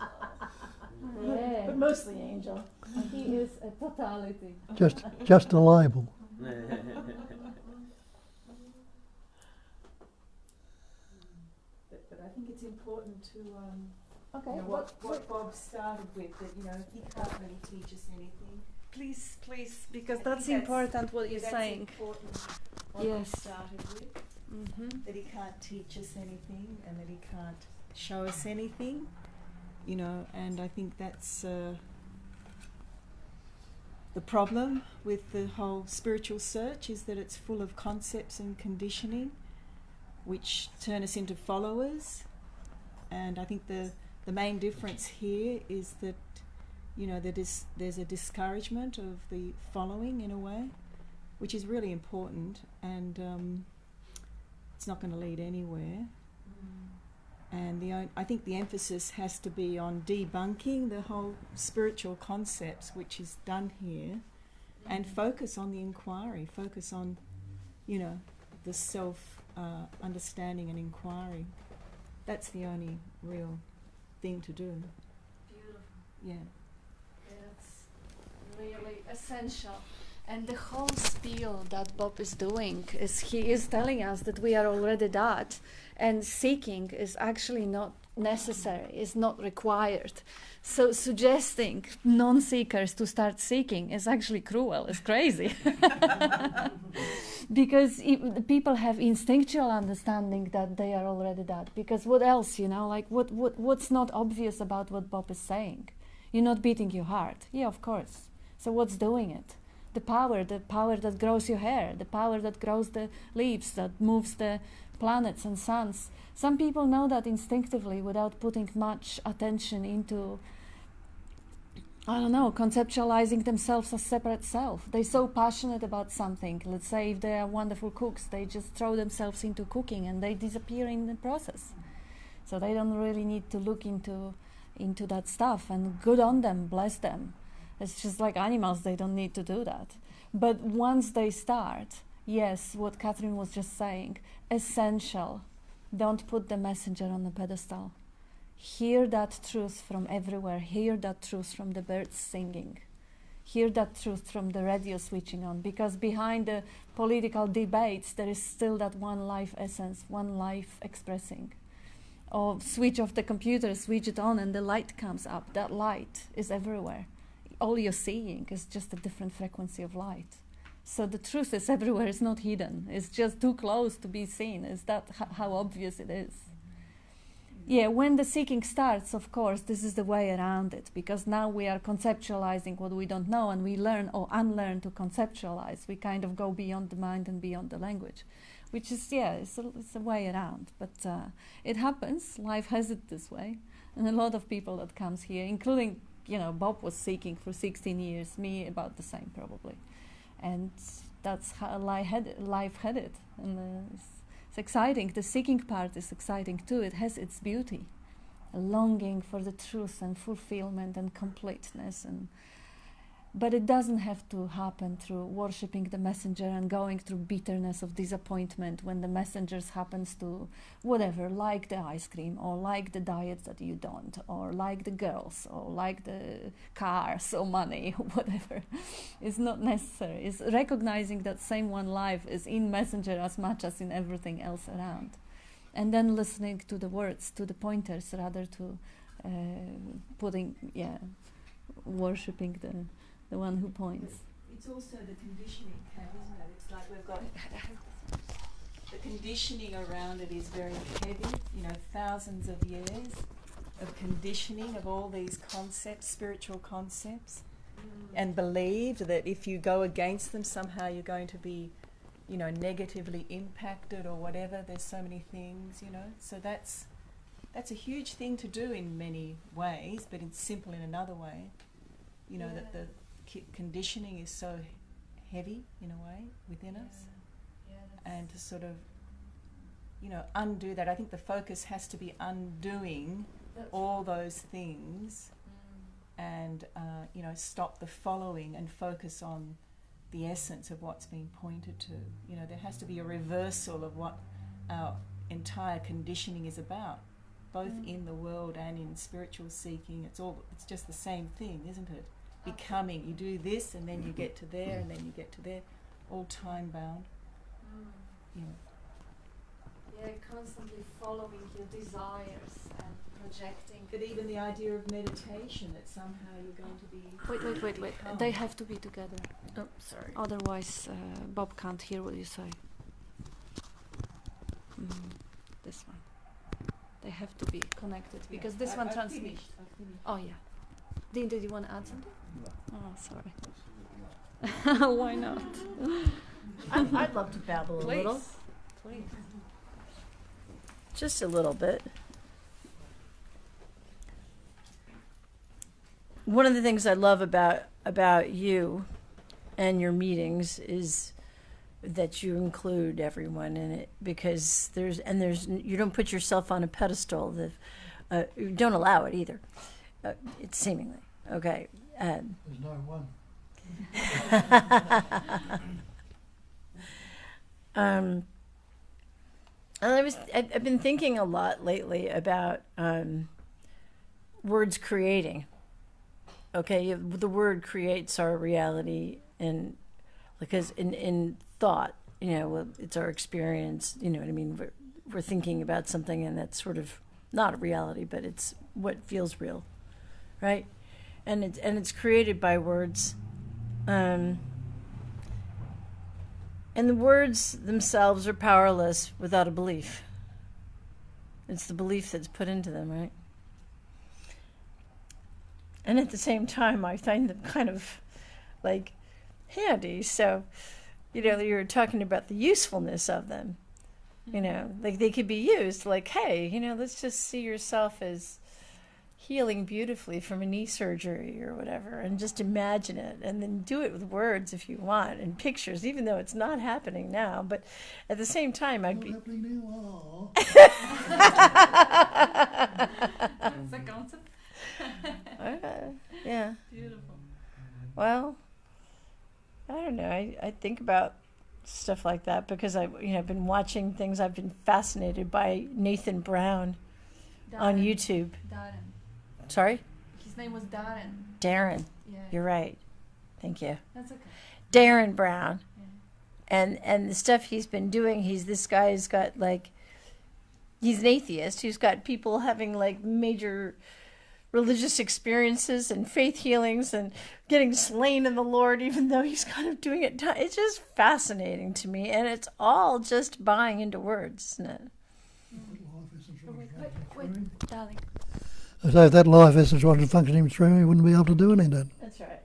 Yeah. But mostly angel. He is a totality. Just a label. But I think it's important to Okay. you know, what Bob started with, that he can't really teach us anything. Please, because I that's think important what you're that's saying. important what Yes. he started with, that he can't teach us anything and that he can't show us anything, and I think that's the problem with the whole spiritual search, is that it's full of concepts and conditioning which turn us into followers. And I think the main difference here is that there's a discouragement of the following in a way, which is really important, and it's not going to lead anywhere. And I think the emphasis has to be on debunking the whole spiritual concepts, which is done here, and focus on the inquiry, focus on, the self understanding and inquiry. That's the only real thing to do. Beautiful. Yeah. It's really essential. And the whole spiel that Bob is doing is he is telling us that we are already that, and seeking is actually not necessary, is not required. So suggesting non-seekers to start seeking is actually cruel, it's crazy. Because the people have instinctual understanding that they are already that. Because what else, what's not obvious about what Bob is saying? You're not beating your heart. Yeah, of course. So what's doing it? The power that grows your hair, the power that grows the leaves, that moves the planets and suns. Some people know that instinctively without putting much attention into, conceptualizing themselves as separate self. They're so passionate about something. Let's say if they are wonderful cooks, they just throw themselves into cooking and they disappear in the process. So they don't really need to look into that stuff, and good on them, bless them. It's just like animals, they don't need to do that. But once they start, yes, what Catherine was just saying, essential. Don't put the messenger on the pedestal. Hear that truth from everywhere. Hear that truth from the birds singing. Hear that truth from the radio switching on. Because behind the political debates, there is still that one life essence, one life expressing. Or switch off the computer, switch it on, and the light comes up. That light is everywhere. All you're seeing is just a different frequency of light. So the truth is everywhere, it's not hidden. It's just too close to be seen. Is that how obvious it is? Yeah, when the seeking starts, of course, this is the way around it, because now we are conceptualizing what we don't know, and we learn or unlearn to conceptualize. We kind of go beyond the mind and beyond the language, which is, it's a way around. But it happens. Life has it this way. And a lot of people that comes here, including Bob was seeking for 16 years, me about the same probably. And that's how life had it. And it's exciting. The seeking part is exciting too. It has its beauty. A longing for the truth and fulfillment and completeness. But it doesn't have to happen through worshipping the messenger and going through bitterness of disappointment when the messengers happens to whatever, like the ice cream, or like the diet that you don't, or like the girls, or like the cars or money, or whatever. It's not necessary. It's recognizing that same one life is in messenger as much as in everything else around. And then listening to the words, to the pointers, rather to worshipping the one who points. It's also the conditioning, Kat, isn't it? It's like we've got the conditioning around it is very heavy. Thousands of years of conditioning of all these concepts, spiritual concepts, and believed that if you go against them, somehow you're going to be, negatively impacted or whatever. There's so many things, So that's a huge thing to do in many ways, but it's simple in another way. That the conditioning is so heavy in a way within us, and to sort of undo that. I think the focus has to be undoing all those things and stop the following and focus on the essence of what's being pointed to. There has to be a reversal of what our entire conditioning is about, both in the world and in spiritual seeking. It's just the same thing, isn't it? Becoming. You do this and then you get to there and then you get to there, all time bound. Yeah, constantly following your desires and projecting. But even the idea of meditation, that somehow you're going to be... Wait. become. They have to be together. Oh, sorry. Otherwise, Bob can't hear what you say. This one. They have to be connected because this one transmits. I've finished. Oh yeah. Dean, did you want to add something? No. Oh, sorry. Why not? I'd love to babble a little. Please. Just a little bit. One of the things I love about you and your meetings is that you include everyone in it, because there's you don't put yourself on a pedestal. You don't allow it either. It's seemingly okay. There's no one. I've been thinking a lot lately about words creating. Okay, the word creates our reality, and because in thought, it's our experience. You know what I mean? We're thinking about something, and that's sort of not a reality, but it's what feels real, right? And it's created by words, and the words themselves are powerless without a belief. It's the belief that's put into them, right? And at the same time, I find them kind of like handy. So, you're talking about the usefulness of them. Like they could be used. Like, hey, let's just see yourself as healing beautifully from a knee surgery or whatever, and just imagine it, and then do it with words if you want, and pictures, even though it's not happening now. But at the same time, I'd be. That's the concept. Yeah. Beautiful. Well, I don't know. I think about stuff like that because I've been watching things. I've been fascinated by Nathan Brown on YouTube. Darren. Sorry? His name was Darren. Darren. Yeah. You're right. Thank you. That's okay. Darren Brown. Yeah. And the stuff he's been doing, this guy's got he's an atheist who's got people having major religious experiences and faith healings and getting slain in the Lord, even though he's kind of doing it. It's just fascinating to me, and it's all just buying into words, isn't it? Wait, darling. So if that life essence wasn't functioning through, we wouldn't be able to do anything. That's right.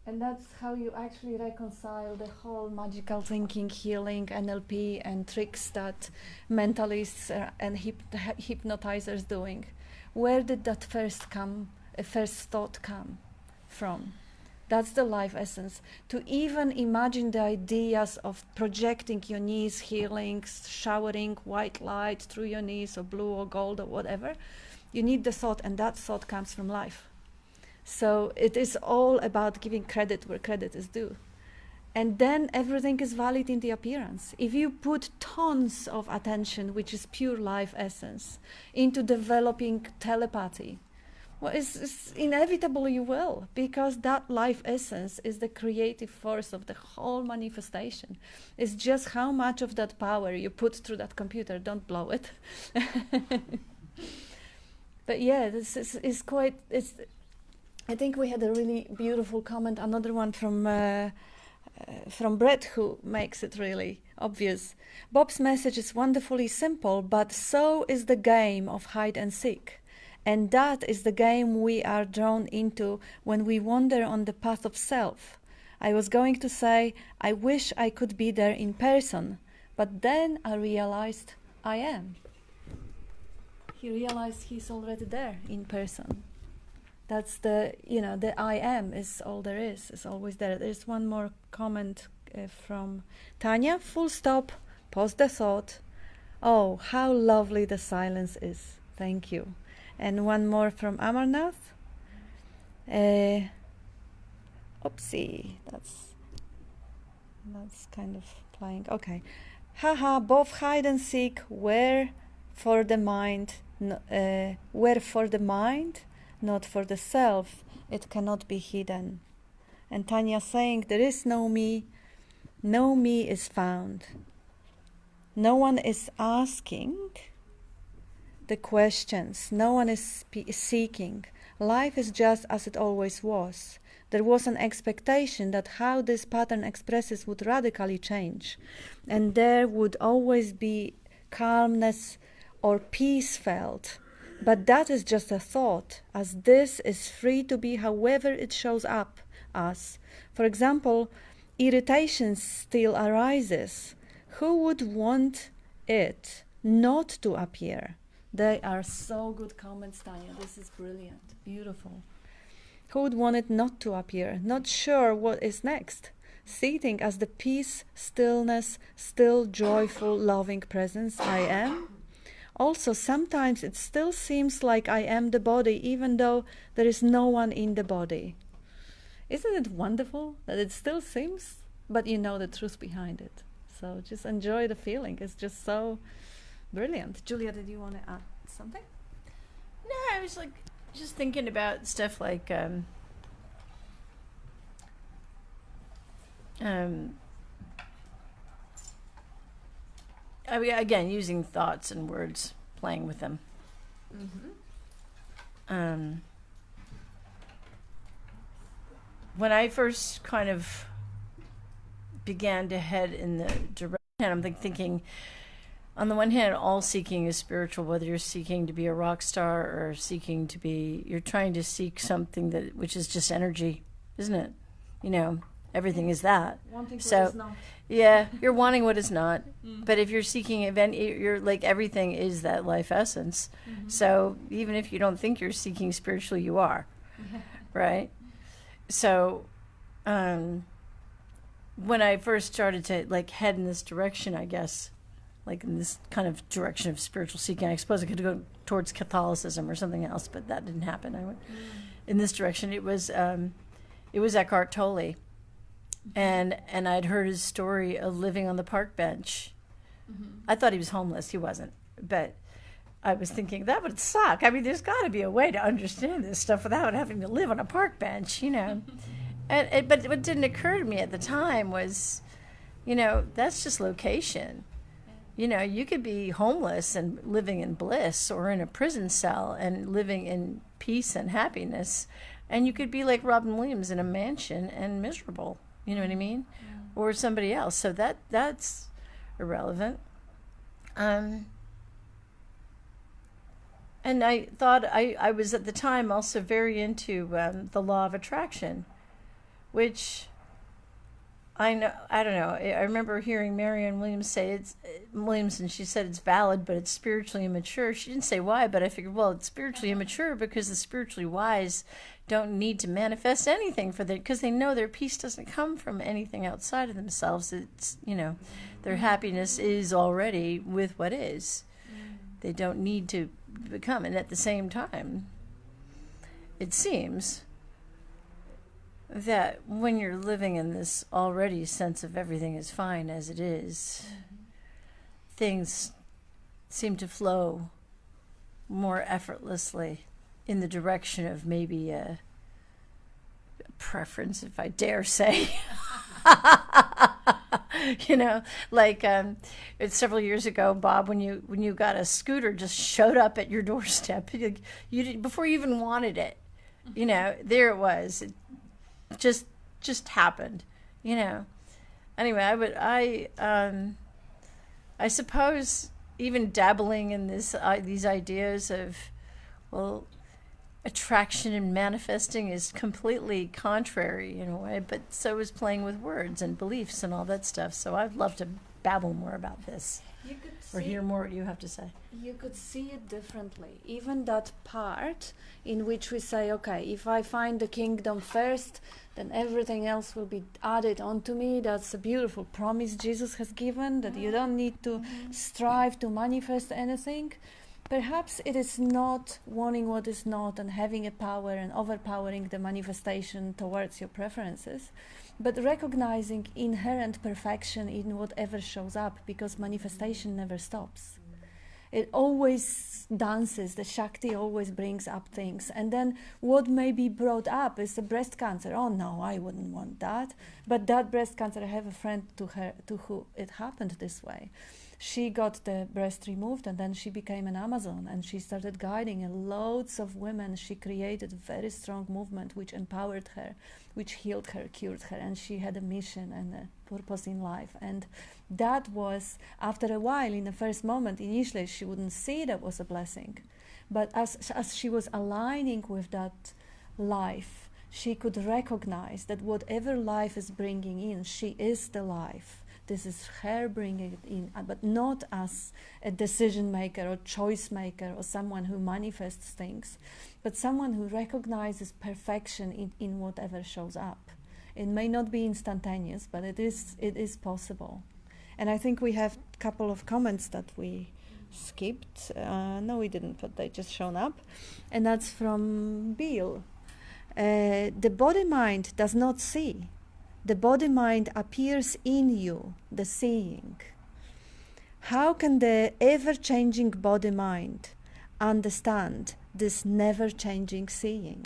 And that's how you actually reconcile the whole magical thinking, healing, NLP, and tricks that mentalists and hypnotizers doing. Where did that first thought come from? That's the life essence. To even imagine the ideas of projecting your knees, healing, showering white light through your knees, or blue or gold or whatever, you need the thought, and that thought comes from life. So it is all about giving credit where credit is due. And then everything is valid in the appearance. If you put tons of attention, which is pure life essence, into developing telepathy, well, it's inevitable you will, because that life essence is the creative force of the whole manifestation. It's just how much of that power you put through that computer. Don't blow it. But yeah, this is quite... I think we had a really beautiful comment, another one from Brett, who makes it really obvious. Bob's message is wonderfully simple, but so is the game of hide and seek. And that is the game we are drawn into when we wander on the path of self. I was going to say, I wish I could be there in person, but then I realized I am. He realized he's already there in person. That's the I am is all there is always there. There's one more comment from Tanya, full stop, pause the thought. Oh, how lovely the silence is. Thank you. And one more from Amarnath. Oopsie, that's kind of playing. Okay. Haha, both hide and seek were for the mind, not for the self. It cannot be hidden. And Tanya saying, there is no me is found. No one is asking the questions. No one is seeking. Life is just as it always was. There was an expectation that how this pattern expresses would radically change, and there would always be calmness or peace felt. But that is just a thought, as this is free to be however it shows up as. For example, irritation still arises. Who would want it not to appear? They are so good comments, Tanya. This is brilliant, beautiful. Who would want it not to appear? Not sure what is next. Seating as the peace, stillness, still joyful, loving presence I am. Also, sometimes it still seems like I am the body, even though there is no one in the body. Isn't it wonderful that it still seems, but you know the truth behind it? So just enjoy the feeling. It's just so brilliant. Julia, did you want to add something? No, I was like just thinking about stuff like I mean, again, using thoughts and words, playing with them. When I first kind of began to head in the direction, I'm thinking, on the one hand, all seeking is spiritual, whether you're seeking to be a rock star or seeking to be, you're trying to seek something which is just energy, isn't it? You know, everything is that. Wanting so, what is not. Yeah, you're wanting what is not. But if you're seeking event, you're like, everything is that life essence. So even if you don't think you're seeking spiritually, you are, right? So when I first started to like head in this direction, I guess, like in this kind of direction of spiritual seeking, I suppose I could go towards Catholicism or something else, but that didn't happen. I went in this direction. It was Eckhart Tolle, and I'd heard his story of living on the park bench. I thought he was homeless. He wasn't, but I was thinking that would suck. I mean, there's got to be a way to understand this stuff without having to live on a park bench, you know. But what didn't occur to me at the time was, you know, that's just location. You know, you could be homeless and living in bliss, or in a prison cell and living in peace and happiness. And you could be like Robin Williams in a mansion and miserable. You know what I mean? Or somebody else. So that's irrelevant. And I thought I was at the time also very into the law of attraction, which I don't know. I remember hearing Marianne Williamson, she said it's valid, but it's spiritually immature. She didn't say why, but I figured, well, it's spiritually immature because the spiritually wise don't need to manifest anything because they know their peace doesn't come from anything outside of themselves. It's, you know, their happiness is already with what is. They don't need to become. And at the same time, it seems that when you're living in this already sense of everything is fine as it is, things seem to flow more effortlessly in the direction of maybe a preference, if I dare say. You know, like it's several years ago, Bob, when you got a scooter just showed up at your doorstep, you did, before you even wanted it. You know, there it was. It just happened. You know. Anyway, I suppose even dabbling in these ideas of, well, attraction and manifesting is completely contrary in a way, but so is playing with words and beliefs and all that stuff. So I'd love to babble more about this or hear more what you have to say. You could see it differently. Even that part in which we say, okay, if I find the kingdom first, then everything else will be added onto me. That's a beautiful promise Jesus has given, that you don't need to strive to manifest anything. perhaps it is not wanting what is not and having a power and overpowering the manifestation towards your preferences, but recognizing inherent perfection in whatever shows up, because manifestation never stops. It always dances, the Shakti always brings up things. And then what may be brought up is the breast cancer. Oh no, I wouldn't want that. But that breast cancer, I have a friend to who it happened this way. She got the breast removed and then she became an Amazon and she started guiding loads of women. She created a very strong movement which empowered her, which healed her, cured her, and she had a mission and a purpose in life. And that was, after a while, in the first moment, initially she wouldn't see that was a blessing. But as she was aligning with that life, she could recognize that whatever life is bringing in, she is the life. This is her bringing it in, but not as a decision maker or choice maker or someone who manifests things, but someone who recognizes perfection in whatever shows up. It may not be instantaneous, but it is possible. And I think we have a couple of comments that we skipped. No, we didn't, but they just shown up. And that's from Bill. The body-mind does not see. The body-mind appears in you, the seeing. How can the ever-changing body-mind understand this never-changing seeing?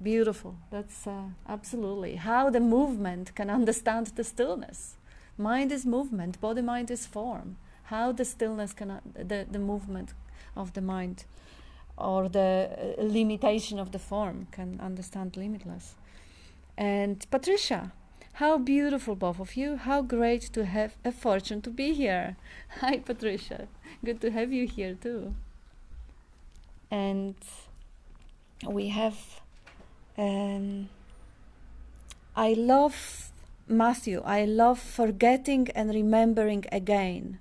Beautiful. That's absolutely how the movement can understand the stillness. Mind is movement, body-mind is form. How the stillness can, the movement of the mind or the limitation of the form can understand limitless. And Patricia, how beautiful, both of you. How great to have a fortune to be here. Hi, Patricia. Good to have you here, too. And we have... I love Matthew. I love forgetting and remembering again.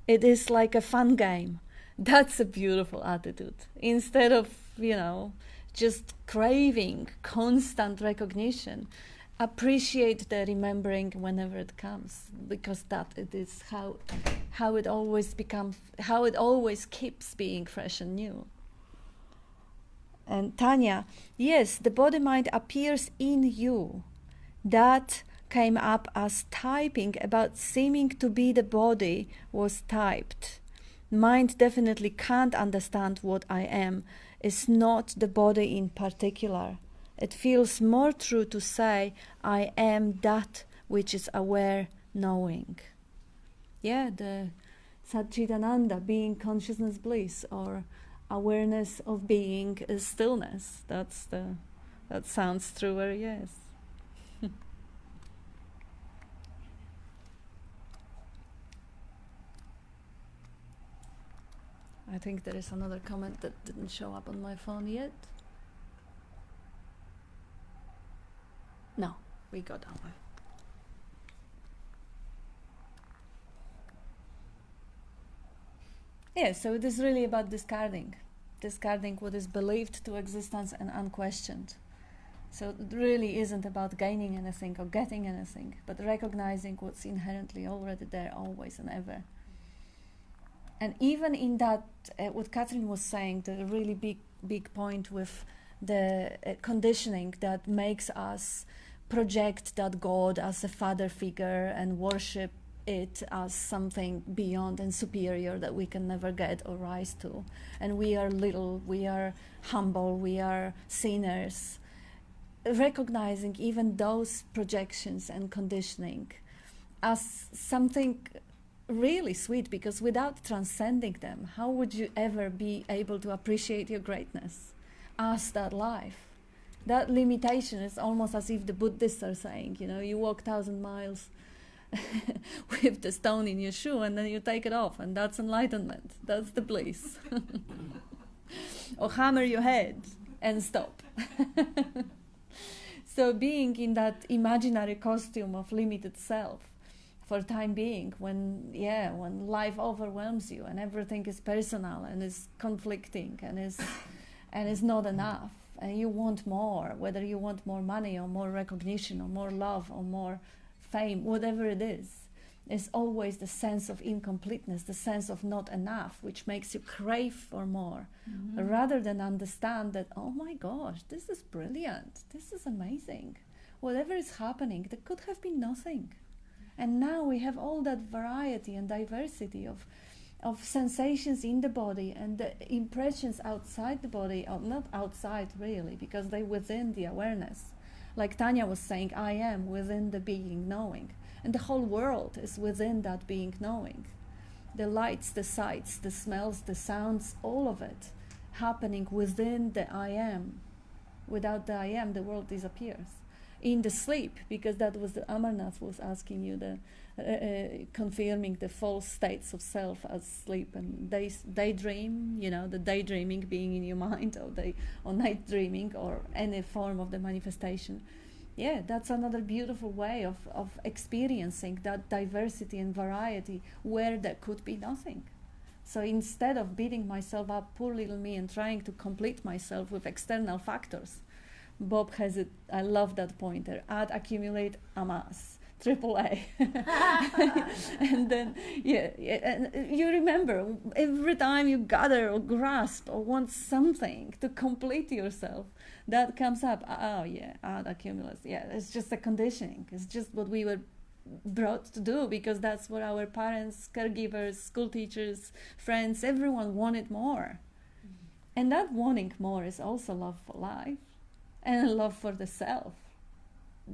It is like a fun game. That's a beautiful attitude. Instead of, just craving constant recognition, appreciate the remembering whenever it comes, because that it is how it always becomes, how it always keeps being fresh and new. And Tanya, yes, the body-mind appears in you. That came up as typing about seeming to be the body was typed. Mind definitely can't understand what I am. Is not the body in particular. It feels more true to say, I am that which is aware knowing. Yeah, the Satchitananda, being consciousness bliss, or awareness of being is stillness. That sounds truer, yes. I think there is another comment that didn't show up on my phone yet. No, we got that one. Yeah, so it is really about discarding what is believed to existence and unquestioned. So it really isn't about gaining anything or getting anything, but recognizing what's inherently already there, always and ever. And even in that, what Catherine was saying, the really big point with the conditioning that makes us project that God as a father figure and worship it as something beyond and superior that we can never get or rise to. And we are little, we are humble, we are sinners. Recognizing even those projections and conditioning as something really sweet, because without transcending them, how would you ever be able to appreciate your greatness as that life? That limitation is almost as if the Buddhists are saying, you walk 1,000 miles with the stone in your shoe and then you take it off, and that's enlightenment, that's the bliss. Or hammer your head and stop. So being in that imaginary costume of limited self for time being, when life overwhelms you and everything is personal and is conflicting and is not enough, and you want more, whether you want more money or more recognition or more love or more fame, whatever it is, is always the sense of incompleteness, the sense of not enough, which makes you crave for more, rather than understand that, oh my gosh, this is brilliant, this is amazing. Whatever is happening, there could have been nothing. And now we have all that variety and diversity of sensations in the body and the impressions outside the body, or not outside really, because they're within the awareness. Like Tanya was saying, I am within the being knowing. And the whole world is within that being knowing. The lights, the sights, the smells, the sounds, all of it happening within the I am. Without the I am, the world disappears. In the sleep, because that was the Amarnath was asking you, the confirming the false states of self as sleep and daydream, the daydreaming being in your mind, or night dreaming, or any form of the manifestation. Yeah, that's another beautiful way of experiencing that diversity and variety where there could be nothing. So instead of beating myself up, poor little me, and trying to complete myself with external factors, Bob has it, I love that pointer, add, accumulate, amass, AAA. And then, and you remember, every time you gather or grasp or want something to complete yourself, that comes up. Oh yeah, add, accumulate. Yeah, it's just a conditioning. It's just what we were brought to do, because that's what our parents, caregivers, school teachers, friends, everyone wanted more. And that wanting more is also love for life and love for the self,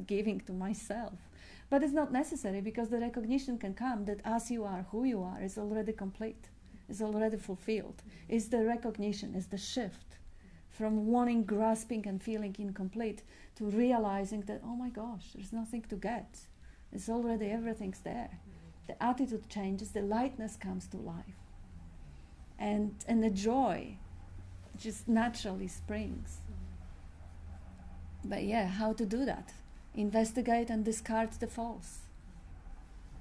giving to myself. But it's not necessary, because the recognition can come that as you are, who you are, is already complete, is already fulfilled. It's the recognition, it's the shift from wanting, grasping and feeling incomplete to realizing that, oh my gosh, there's nothing to get. It's already, everything's there. The attitude changes, the lightness comes to life. And the joy just naturally springs. But yeah, how to do that? Investigate and discard the false.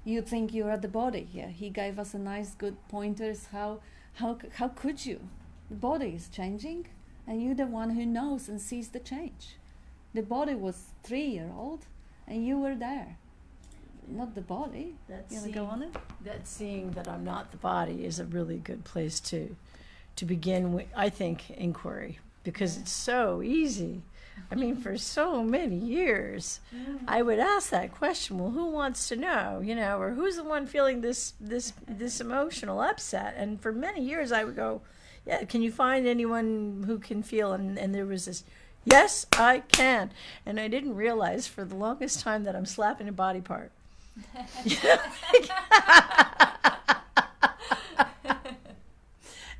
You think you're at the body. Yeah, he gave us a nice, good pointers. How could you? The body is changing, and you're the one who knows and sees the change. The body was 3-year-old, and you were there. Not the body. You want to go on it? That seeing that I'm not the body is a really good place to begin with, I think, inquiry, because it's so easy. I mean, for so many years, I would ask that question, well, who wants to know, or who's the one feeling this emotional upset? And for many years, I would go, yeah, can you find anyone who can feel? And there was this, yes, I can. And I didn't realize for the longest time that I'm slapping a body part.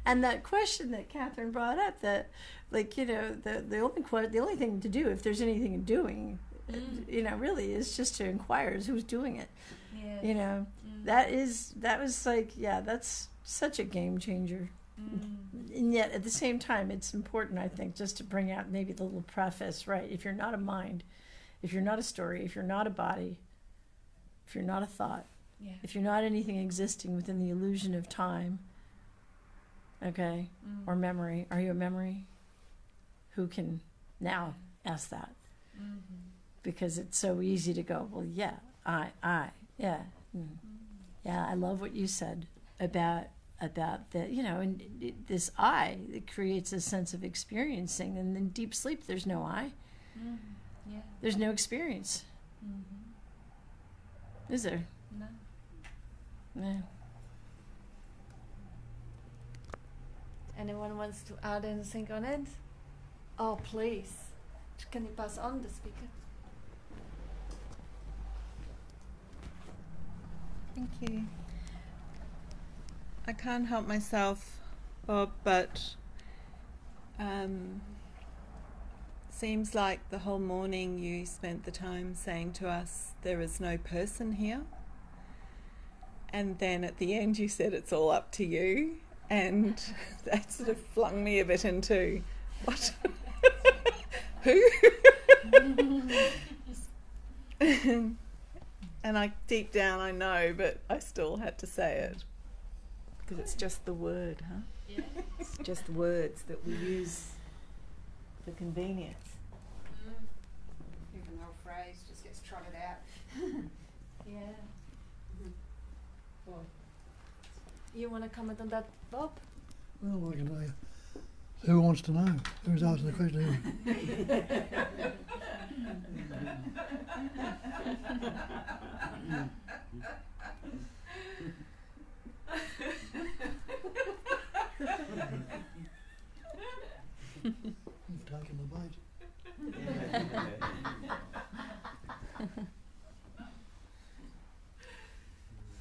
And that question that Catherine brought up, that, the only thing to do, if there's anything doing, really is just to inquire is who's doing it. Yes. That was like, yeah, that's such a game changer. And yet at the same time, it's important, I think, just to bring out maybe the little preface, right? If you're not a mind, if you're not a story, if you're not a body, if you're not a thought, if you're not anything existing within the illusion of time, okay, or memory, are you a memory? Who can now ask that? Because it's so easy to go, well, yeah, I love what you said about that, and this I, that creates a sense of experiencing, and in deep sleep there's no I. There's no experience. Is there? No. Anyone wants to add anything on it? Oh, please. Can you pass on the speaker? Thank you. I can't help myself, Bob, but seems like the whole morning you spent the time saying to us there is no person here, and then at the end you said it's all up to you, and that sort of flung me a bit into what? Who? And I deep down I know, but I still had to say it because it's just the word, huh? Yeah. It's just words that we use for convenience. Even though phrase just gets trotted out. Yeah. You want to comment on that, Bob? Well, I can say, who wants to know? Who's asking the question? You've taken the bait.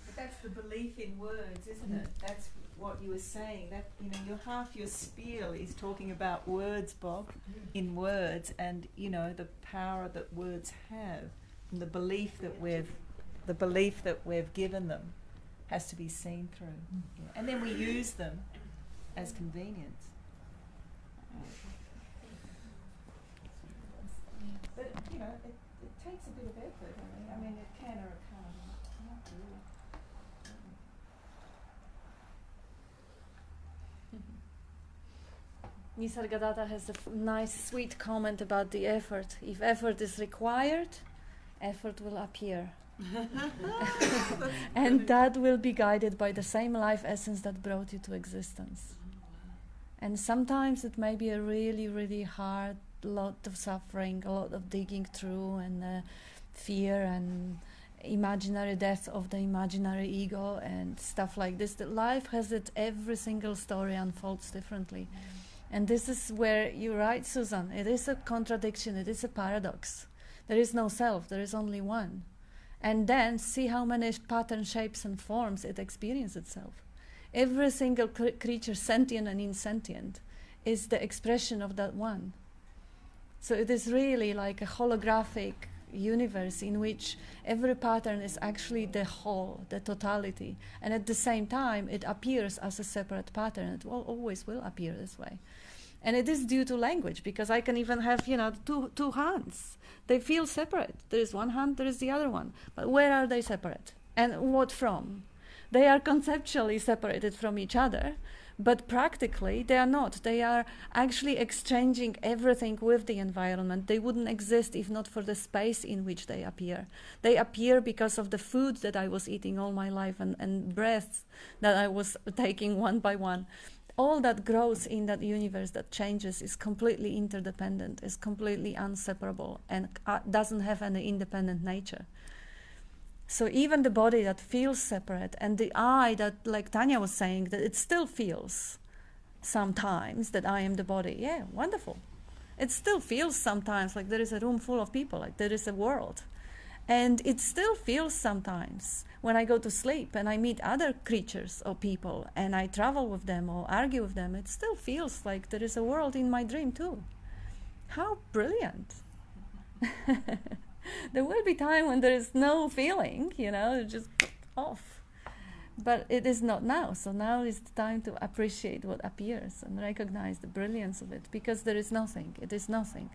But that's the belief in words, isn't it? That's what you were saying. That, you know, your half your spiel is talking about words, Bob, in words, and you know the power that words have, and the belief that we've given them has to be seen through, and then we use them as convenience. But you know, it takes a bit of effort. I mean, it can or it can't. Not really. Nisargadatta has a nice, sweet comment about the effort. If effort is required, effort will appear. And that will be guided by the same life essence that brought you to existence. And sometimes it may be a really, really hard, lot of suffering, a lot of digging through, and fear and imaginary death of the imaginary ego and stuff like this. That life has it, every single story unfolds differently. And this is where you're right, Susan. It is a contradiction, it is a paradox. There is no self, there is only one. And then see how many patterns, shapes and forms it experiences itself. Every single creature, sentient and insentient, is the expression of that one. So it is really like a holographic universe in which every pattern is actually the whole, the totality. And at the same time, it appears as a separate pattern. It always will appear this way. And it is due to language, because I can even have, you know, two hands. They feel separate. There is one hand, there is the other one. But where are they separate? And what from? They are conceptually separated from each other, but practically they are not. They are actually exchanging everything with the environment. They wouldn't exist if not for the space in which they appear. They appear because of the food that I was eating all my life, and breaths that I was taking one by one. All that grows in that universe that changes is completely interdependent, is completely inseparable, and doesn't have any independent nature. So even the body that feels separate, and the I that, like Tanya was saying, that it still feels sometimes that I am the body. Yeah, wonderful. It still feels sometimes like there is a room full of people, like there is a world. And it still feels sometimes when I go to sleep and I meet other creatures or people and I travel with them or argue with them, it still feels like there is a world in my dream too. How brilliant. There will be time when there is no feeling, you know, just off. But it is not now. So now is the time to appreciate what appears and recognize the brilliance of it, because there is nothing. It is nothing.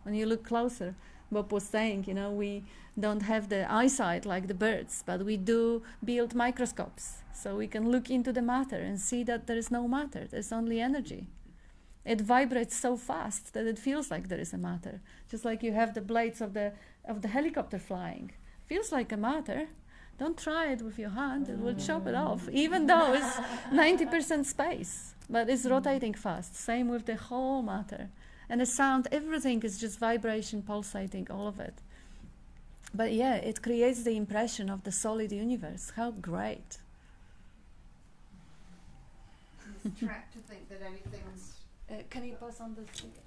When you look closer, Bob was saying, you know, we don't have the eyesight like the birds, but we do build microscopes. So we can look into the matter and see that there is no matter. There's only energy. It vibrates so fast that it feels like there is a matter. Just like you have the blades of the helicopter flying. Feels like a matter. Don't try it with your hand. It will chop it off, even though it's 90% space. But it's rotating fast. Same with the whole matter. And the sound, everything is just vibration, pulsating, all of it. But yeah, it creates the impression of the solid universe. How great. It's a trap to think that anything's... Can you pass on the speaker?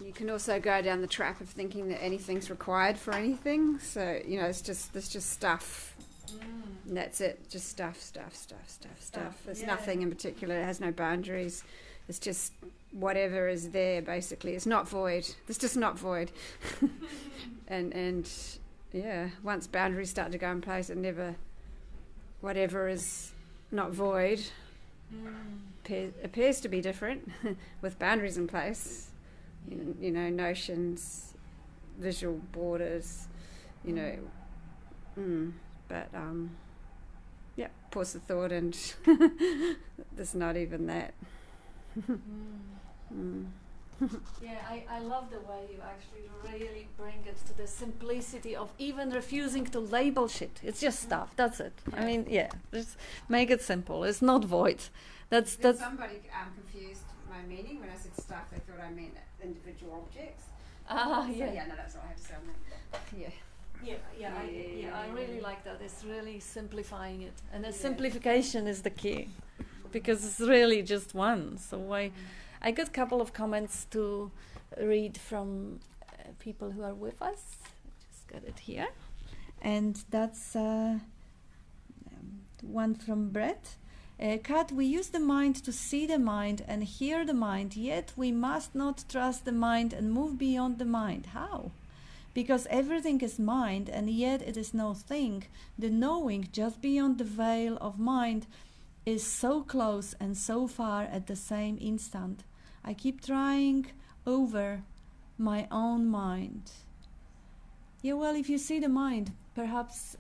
You can also go down the trap of thinking that anything's required for anything. So, you know, there's just stuff. And that's it. Just stuff. There's nothing in particular. It has no boundaries. It's just whatever is there, basically. It's not void. It's just not void. and yeah, once boundaries start to go in place, it never... Whatever is not void appears to be different with boundaries in place. You know, notions, visual borders, you know. But, yeah, pause the thought and there's not even that. Yeah, I love the way you actually really bring it to the simplicity of even refusing to label shit. It's just stuff. That's it. Yeah. I mean, yeah, just make it simple. It's not void. That's Somebody confused my meaning when I said stuff. They thought I meant individual objects. ah So, yeah. yeah, no, that's what I have to say on that. Yeah. I really like that. It's really simplifying it, and the simplification is the key, because it's really just one. So I got a couple of comments to read from people who are with us. Just got it here, and that's one from Brett. Kat, we use the mind to see the mind and hear the mind, yet we must not trust the mind and move beyond the mind. How? Because everything is mind, and yet it is no thing. The knowing just beyond the veil of mind is so close and so far at the same instant. I keep trying over my own mind. Yeah, well, if you see the mind, perhaps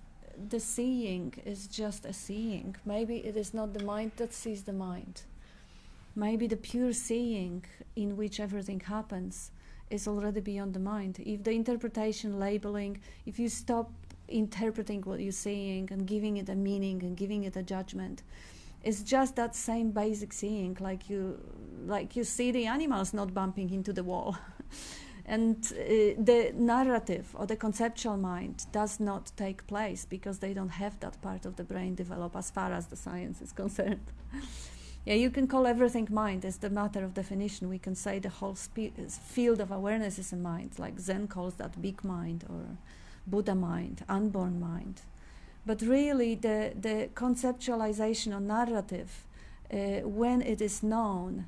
the seeing is just a seeing. Maybe it is not the mind that sees the mind. Maybe the pure seeing in which everything happens is already beyond the mind. If the interpretation, labeling, if you stop interpreting what you're seeing and giving it a meaning and giving it a judgment, it's just that same basic seeing, like you see the animals not bumping into the wall. And the narrative or the conceptual mind does not take place because they don't have that part of the brain developed as far as the science is concerned. Yeah, you can call everything mind as the matter of definition. We can say the whole field of awareness is a mind, like Zen calls that big mind or Buddha mind, unborn mind. But really the conceptualization or narrative, when it is known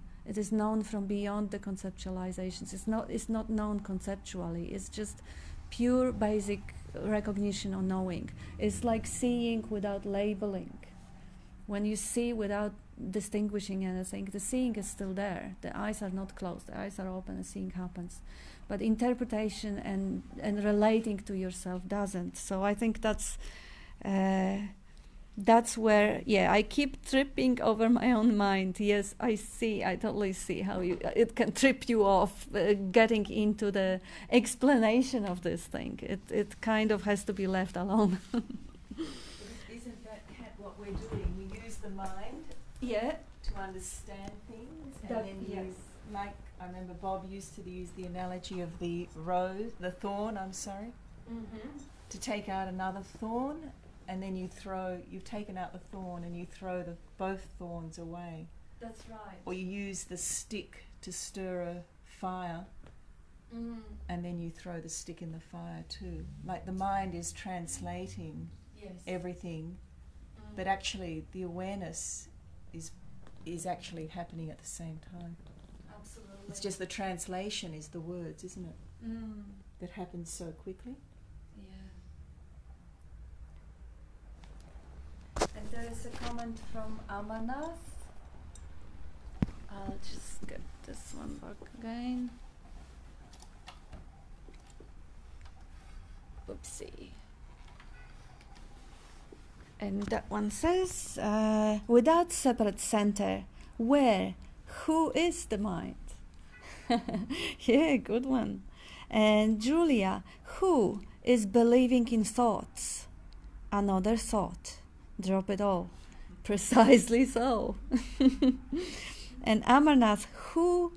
from beyond the conceptualizations. It's not known conceptually. It's just pure basic recognition or knowing. It's like seeing without labeling. When you see without distinguishing anything, the seeing is still there. The eyes are not closed. The eyes are open and seeing happens. But interpretation and relating to yourself doesn't. So I think that's where, I keep tripping over my own mind. Yes, I totally see how it can trip you off getting into the explanation of this thing. It kind of has to be left alone. Isn't that what we're doing? We use the mind to understand things, and then you, like I remember Bob used to use the analogy of the thorn, to take out another thorn, and then you've taken out the thorn and you throw both thorns away. That's right. Or you use the stick to stir a fire, and then you throw the stick in the fire too. Like the mind is translating everything, but actually the awareness is actually happening at the same time. Absolutely. It's just the translation is the words, isn't it? That happens so quickly. And there is a comment from Amarnath. I'll just get this one back again. Oopsie. And that one says, without separate center, who is the mind? Yeah, good one. And Julia, who is believing in thoughts? Another thought. Drop it all. Precisely so. And Amarnath, who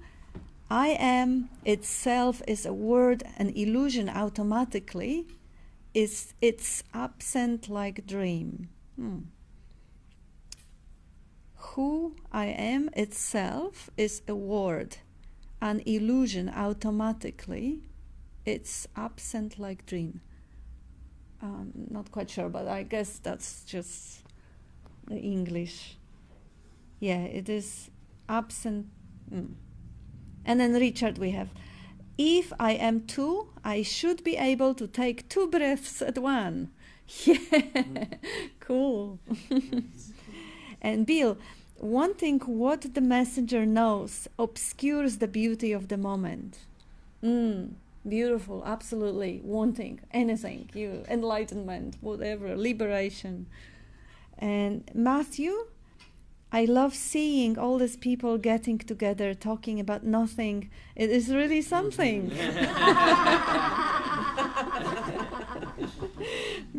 I am itself is a word, an illusion automatically, it's absent like dream. Who I am itself is a word, an illusion automatically, it's absent like dream. Not quite sure, but I guess that's just the English. Yeah, it is absent. And then Richard we have, if I am two, I should be able to take 2 breaths at one. Yeah, cool. And Bill, wanting what the messenger knows obscures the beauty of the moment. Beautiful, absolutely. Wanting anything, enlightenment, whatever, liberation. And Matthew, I love seeing all these people getting together, talking about nothing. It is really something.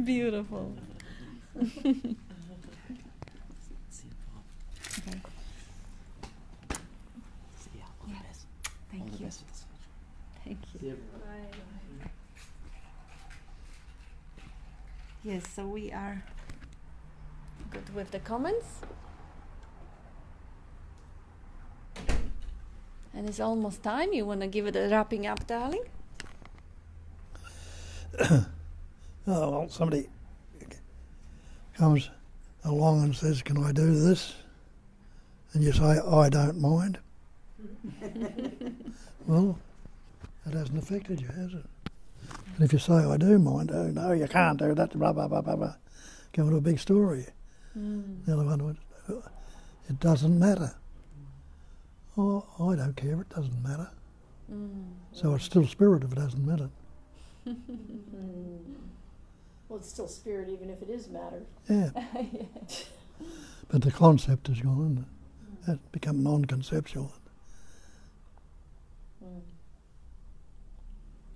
Beautiful. Okay. Yeah. Thank you. Thank you. Yes, so we are good with the comments. And it's almost time. You want to give it a wrapping up, darling? Oh, well, somebody comes along and says, "Can I do this?" And you say, "I don't mind." Well, it hasn't affected you, has it? And if you say, "I do mind," "Oh, no, you can't do that," blah, blah, blah, blah, blah, go into a big story. The other one would, "It doesn't matter." "Oh, I don't care, it doesn't matter." So it's still spirit if it doesn't matter. Well, it's still spirit, even if it is matter. Yeah. But the concept has gone, and it's become non-conceptual.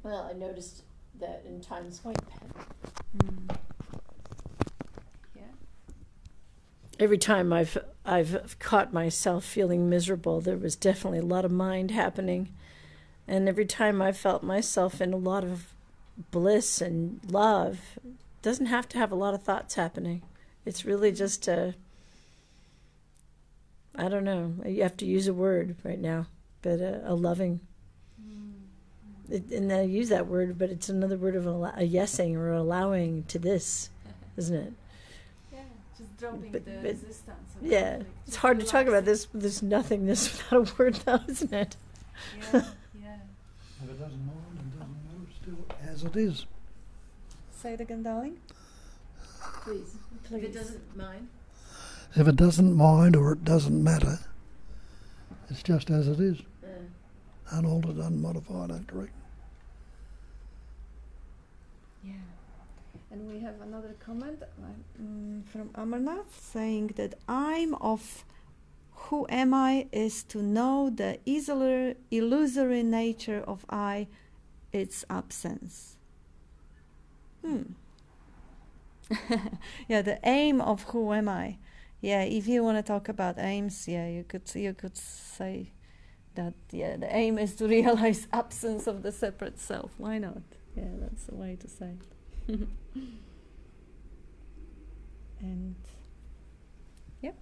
Well, I noticed that in times like every time I've caught myself feeling miserable, there was definitely a lot of mind happening. And every time I felt myself in a lot of bliss and love, it doesn't have to have a lot of thoughts happening. It's really just I don't know, you have to use a word right now, but a loving. And I use that word, but it's another word of a yesing or allowing to this, isn't it? Just dropping But- the but- resistance. of Yeah, conflict, it's just hard to talk about relaxing. this nothingness without a word, though, isn't it? Yeah. If it doesn't mind, it doesn't matter, it's still as it is. Say it again, darling. Please. If it doesn't mind. If it doesn't mind or it doesn't matter, it's just as it is. Unaltered, unmodified, uncorrect. Yeah. And we have another comment from Amarnath saying that I'm of who am I is to know the illusory nature of I, its absence. Yeah, the aim of who am I. Yeah, if you want to talk about aims, yeah, you could say that, yeah, the aim is to realize absence of the separate self. Why not? Yeah, that's the way to say it. And yep.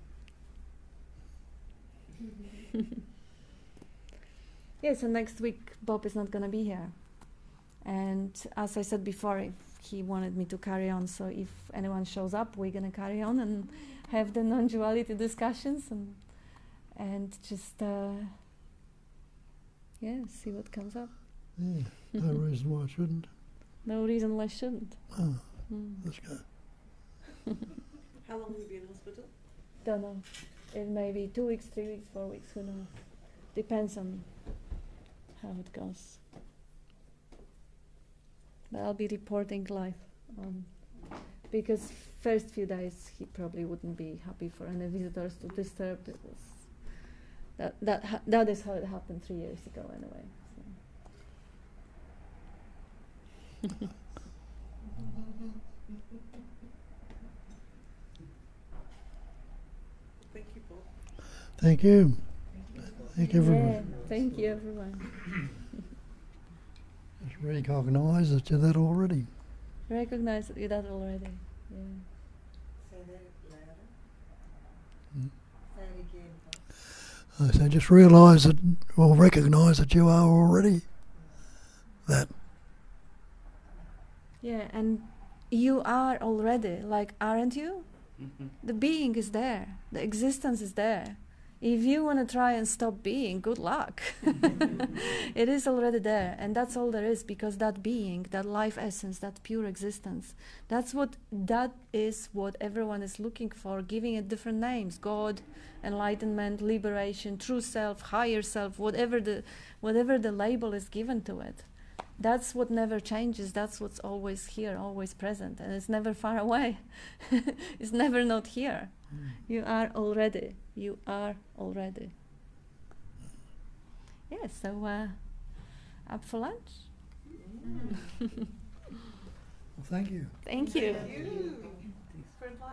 Yeah, so next week Bob is not going to be here. And as I said before, if he wanted me to carry on, so if anyone shows up, we're going to carry on and have the non-duality discussions and just see what comes up. Yeah, no reason why I shouldn't. No reason why I shouldn't. Oh, let's go. How long will you be in hospital? Don't know. It may be 2 weeks, 3 weeks, 4 weeks, who knows. Depends on how it goes. But I'll be reporting live because first few days he probably wouldn't be happy for any visitors to disturb. It was that is how it happened 3 years ago anyway. So. Thank you, Paul. Thank you. Thank everyone. Yeah, thank you everyone. Just recognise that you're that already. Recognize that you're that already. Yeah. Say that louder. Mm. Say it again. I say just realise that, or recognise that you are already that. Yeah, and you are already, like, aren't you? The being is there. The existence is there. If you want to try and stop being, good luck. It is already there. And that's all there is, because that being, that life essence, that pure existence, that is what everyone is looking for, giving it different names. God, enlightenment, liberation, true self, higher self, whatever the label is given to it. That's what never changes. That's what's always here, always present. And it's never far away. It's never not here. You are already. You are already. Yeah, so up for lunch? Well, thank you. Thank you. You.